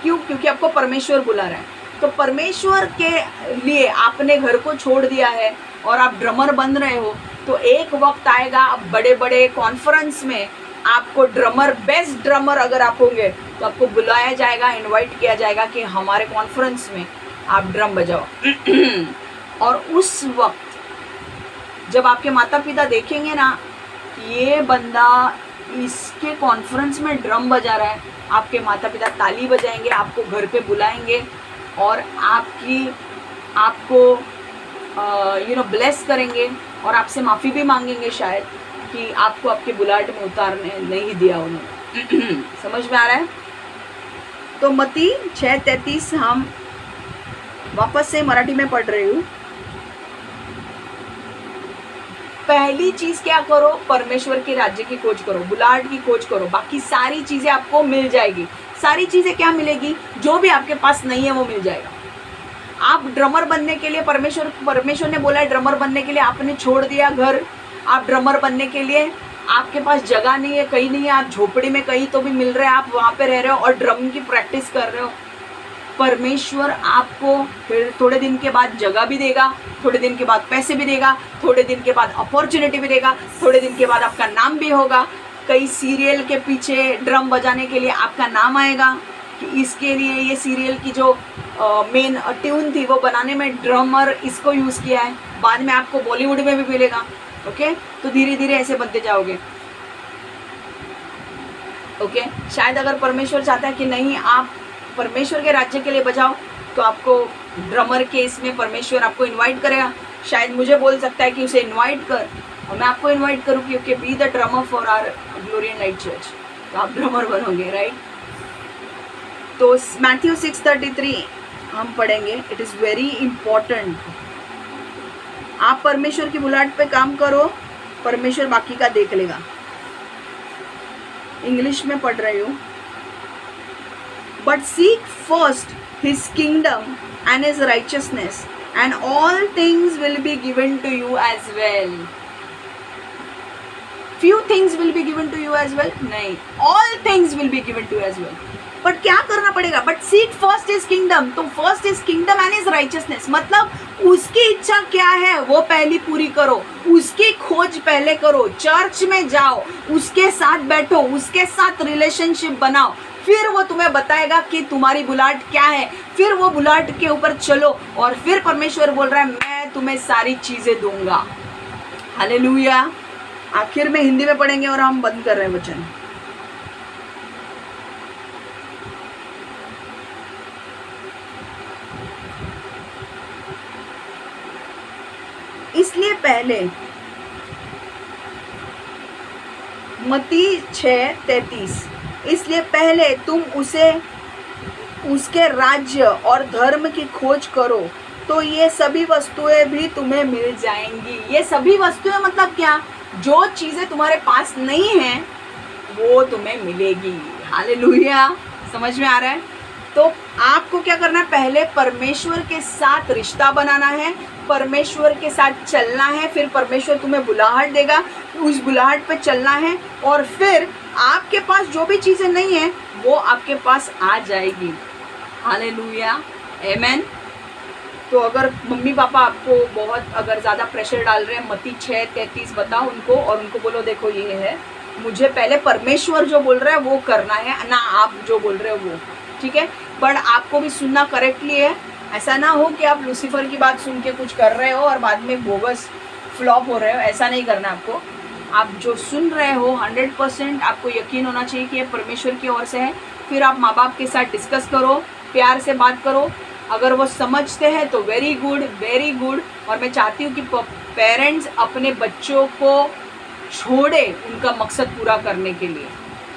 क्यों? क्योंकि आपको परमेश्वर बुला रहा है। तो परमेश्वर के लिए आपने घर को छोड़ दिया है और आप ड्रमर बन रहे हो, तो एक वक्त आएगा आप बड़े बड़े कॉन्फ्रेंस में आपको ड्रमर, बेस्ट ड्रमर अगर आप होंगे तो आपको बुलाया जाएगा, इनवाइट किया जाएगा कि हमारे कॉन्फ्रेंस में आप ड्रम बजाओ। और उस वक्त जब आपके माता पिता देखेंगे ना ये बंदा इसके कॉन्फ्रेंस में ड्रम बजा रहा है, आपके माता पिता ताली बजाएंगे, आपको घर पे बुलाएंगे और आपको ब्लेस करेंगे और आपसे माफ़ी भी मांगेंगे शायद कि आपको आपके बुलाहट में उतारने नहीं दिया उन्होंने। समझ में आ रहा है? तो मत्ती 6:33 हम वापस से मराठी में पढ़ रही हूँ। पहली चीज क्या करो? परमेश्वर के राज्य की खोज करो, बुलाहट की खोज करो, बाकी सारी चीजें आपको मिल जाएगी। सारी चीजें क्या मिलेगी? जो भी आपके पास नहीं है वो मिल जाएगा। आप ड्रमर बनने के लिए परमेश्वर ने बोला है, ड्रमर बनने के लिए आपने छोड़ दिया घर, आप ड्रमर बनने के लिए आपके पास जगह नहीं है, कहीं नहीं है, आप झोपड़ी में कहीं तो भी मिल रहे हैं, आप वहाँ पे रह रहे हो और ड्रम की प्रैक्टिस कर रहे हो। परमेश्वर आपको फिर थोड़े दिन के बाद जगह भी देगा, थोड़े दिन के बाद पैसे भी देगा, थोड़े दिन के बाद अपॉर्चुनिटी भी देगा, थोड़े दिन के बाद आपका नाम भी होगा। कई सीरियल के पीछे ड्रम बजाने के लिए आपका नाम आएगा कि इसके लिए ये सीरियल की जो मेन ट्यून थी वो बनाने में ड्रमर इसको यूज़ किया है। बाद में आपको बॉलीवुड में भी मिलेगा। ओके, तो धीरे धीरे ऐसे बनते जाओगे। ओके, शायद अगर परमेश्वर चाहता है कि नहीं आप परमेश्वर के राज्य के लिए बजाओ तो आपको ड्रमर के इसमें परमेश्वर आपको इनवाइट करेगा। शायद मुझे बोल सकता है कि उसे इनवाइट कर और मैं आपको इनवाइट करूँ कि be the drummer for our Glory and Light Church, तो आप ड्रमर बनोगे, राइट? तो मैथ्यू 6:33 हम पढ़ेंगे। It is very important. आप परमेश्वर की बुलाहट पे काम करो, परमेश्वर बाकी का देख लेगा। इंग्लिश में पढ़ रही हूँ। But seek first his kingdom and his righteousness and all things will be given to you as well. Few things will be given to you as well नहीं, all things will be given to you as well. But क्या करना पड़ेगा? But seek first his kingdom. तो first his kingdom and his righteousness मतलब उसकी इच्छा क्या है वो पहली पूरी करो, उसकी खोज पहले करो, चर्च में जाओ, उसके साथ बैठो, उसके साथ रिलेशनशिप बनाओ, फिर वो तुम्हें बताएगा कि तुम्हारी बुलाहट क्या है। फिर वो बुलाहट के ऊपर चलो और फिर परमेश्वर बोल रहा है मैं तुम्हें सारी चीजें दूंगा। हालेलुया। आखिर में हिंदी में पढ़ेंगे और हम बंद कर रहे हैं वचन। इसलिए पहले मत्ती 6:33 इसलिए पहले तुम उसके राज्य और धर्म की खोज करो तो ये सभी वस्तुएं भी तुम्हें मिल जाएंगी। ये सभी वस्तुएं मतलब क्या? जो चीजें तुम्हारे पास नहीं है वो तुम्हें मिलेगी। हालेलुया। समझ में आ रहा है? तो आपको क्या करना है? पहले परमेश्वर के साथ रिश्ता बनाना है, परमेश्वर के साथ चलना है, फिर परमेश्वर तुम्हें बुलाहट देगा, उस बुलाहट पे चलना है और फिर आपके पास जो भी चीज़ें नहीं है वो आपके पास आ जाएगी। हालेलुया, आमेन। तो अगर मम्मी पापा आपको बहुत अगर ज़्यादा प्रेशर डाल रहे हैं, मत्ती 6:33 बताओ उनको और उनको बोलो देखो ये है, मुझे पहले परमेश्वर जो बोल रहा है वो करना है, ना आप जो बोल रहे हो वो, ठीक है? बट आपको भी सुनना करेक्टली है। ऐसा ना हो कि आप लूसीफर की बात सुन के कुछ कर रहे हो और बाद में बोगस फ्लॉप हो रहे हो। ऐसा नहीं करना आपको। आप जो सुन रहे हो 100% आपको यकीन होना चाहिए कि ये परमेश्वर की ओर से है। फिर आप माँ बाप के साथ डिस्कस करो, प्यार से बात करो। अगर वो समझते हैं तो वेरी गुड, वेरी गुड। और मैं चाहती हूँ कि पेरेंट्स अपने बच्चों को छोड़े उनका मकसद पूरा करने के लिए।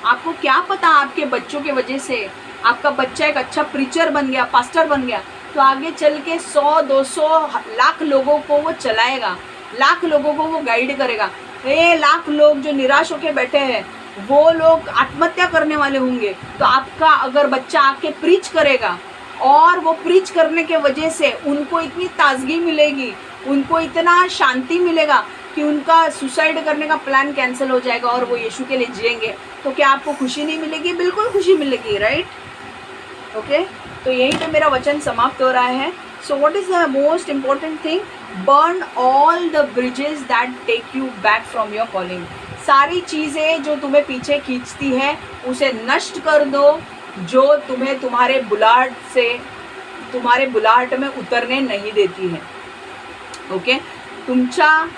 आपको क्या पता आपके बच्चों के वजह से आपका बच्चा एक अच्छा प्रीचर बन गया, पास्टर बन गया, तो आगे चल के 100, 200, लाख लोगों को वो चलाएगा, लाख लोगों को वो गाइड करेगा। ये लाख लोग जो निराश होकर बैठे हैं वो लोग आत्महत्या करने वाले होंगे। तो आपका अगर बच्चा आके प्रीच करेगा और वो प्रीच करने के वजह से उनको इतनी ताजगी मिलेगी, उनको इतना शांति मिलेगा कि उनका सुसाइड करने का प्लान कैंसिल हो जाएगा और वो यीशु के लिए जिएंगे। तो क्या आपको खुशी नहीं मिलेगी? बिल्कुल खुशी मिलेगी, राइट? ओके, तो यहीं पे मेरा वचन समाप्त हो रहा है। So what is the most important thing? Burn all the bridges that take you back from your calling. सारी चीज़ें जो तुम्हें पीछे खींचती है उसे नष्ट कर दो, जो तुम्हें तुम्हारे बुलाहट में उतरने नहीं देती है। ओके, तुमच्या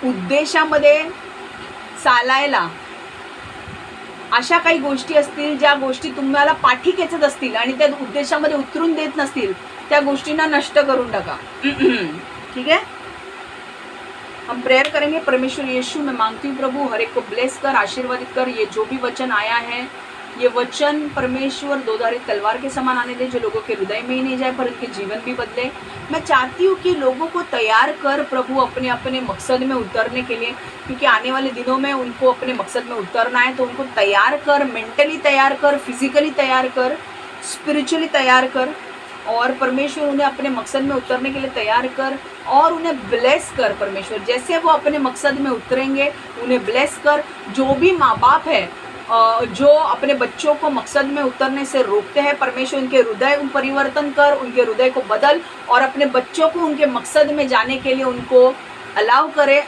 उद्देशामध्ये चालायला अशा काही गोष्टी असतील ज्या गोष्टी तुम्हाला पाठी खेचत असतील आणि त्या उद्देशामध्ये उतरून देत नसतील, त्या गोष्टींना नष्ट करून टाका। ठीक है, हम प्रेयर करेंगे। परमेश्वर यीशु, मैं मांगती हूँ प्रभु, हर एक को ब्लेस कर, आशीर्वादित कर। ये जो भी वचन आया है, ये वचन परमेश्वर दोधारी तलवार के समान आने दे, जो लोगों के हृदय में ही नहीं जाए पर उनके जीवन भी बदले। मैं चाहती हूँ कि लोगों को तैयार कर प्रभु अपने अपने मकसद में उतरने के लिए, क्योंकि आने वाले दिनों में उनको अपने मकसद में उतरना है। तो उनको तैयार कर, मेंटली तैयार कर, फिजिकली तैयार कर, स्पिरिचुअली तैयार कर, और परमेश्वर उन्हें अपने मकसद में उतरने के लिए तैयार कर और उन्हें ब्लेस कर। परमेश्वर जैसे वो अपने मकसद में उतरेंगे उन्हें ब्लेस कर। जो भी माँ बाप है जो अपने बच्चों को मकसद में उतरने से रोकते हैं, परमेश्वर उनके हृदय परिवर्तन कर, उनके हृदय को बदल और अपने बच्चों को उनके मकसद में जाने के लिए उनको अलाउ करे।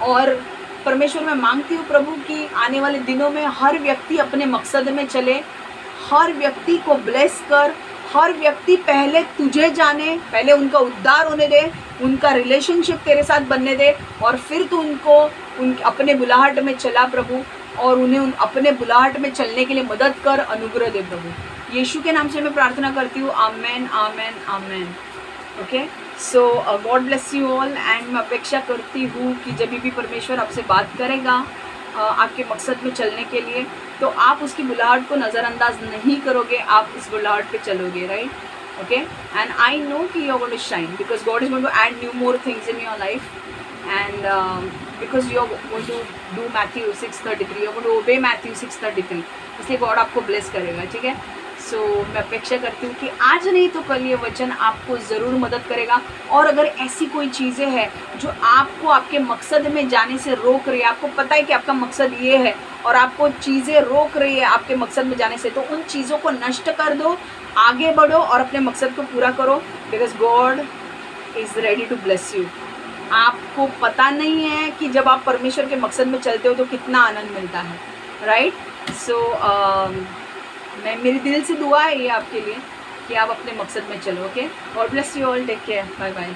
और परमेश्वर मैं मांगती हूँ प्रभु कि आने वाले दिनों में हर व्यक्ति अपने मकसद में चले, हर व्यक्ति को ब्लेस कर, हर व्यक्ति पहले तुझे जाने, पहले उनका उद्धार होने दे, उनका रिलेशनशिप तेरे साथ बनने दे, और फिर तू उनको अपने बुलाहट में चला प्रभु, और उन्हें अपने बुलाहट में चलने के लिए मदद कर, अनुग्रह दे प्रभु। यीशु के नाम से मैं प्रार्थना करती हूँ, amen amen amen. Okay, so God bless you all. And मैं अपेक्षा करती हूँ कि जब भी परमेश्वर आपसे बात करेगा आपके मकसद में चलने के लिए, तो आप उसकी बुलाहट को नज़रअंदाज नहीं करोगे, आप इस बुलाहट पे चलोगे, right? Okay, and I know कि you are going to shine because God is going to add new more things in your life, and because you are going to do Matthew 6:33, you are going to obey Matthew 6:33, इसलिए God आपको bless करेगा। ठीक है, सो मैं अपेक्षा करती हूँ कि आज नहीं तो कल ये वचन आपको ज़रूर मदद करेगा। और अगर ऐसी कोई चीज़ें हैं जो आपको आपके मकसद में जाने से रोक रही है, आपको पता है कि आपका मकसद ये है और आपको चीज़ें रोक रही है आपके मकसद में जाने से, तो उन चीज़ों को नष्ट कर दो, आगे बढ़ो और अपने मकसद को पूरा करो, because God is ready to bless you. आपको पता नहीं है कि जब आप परमेश्वर के मकसद में चलते हो तो कितना आनंद मिलता है, राइट? सो मेरी दिल से दुआ है ये आपके लिए कि आप अपने मकसद में चलो। Okay, God bless you all, take care, bye bye.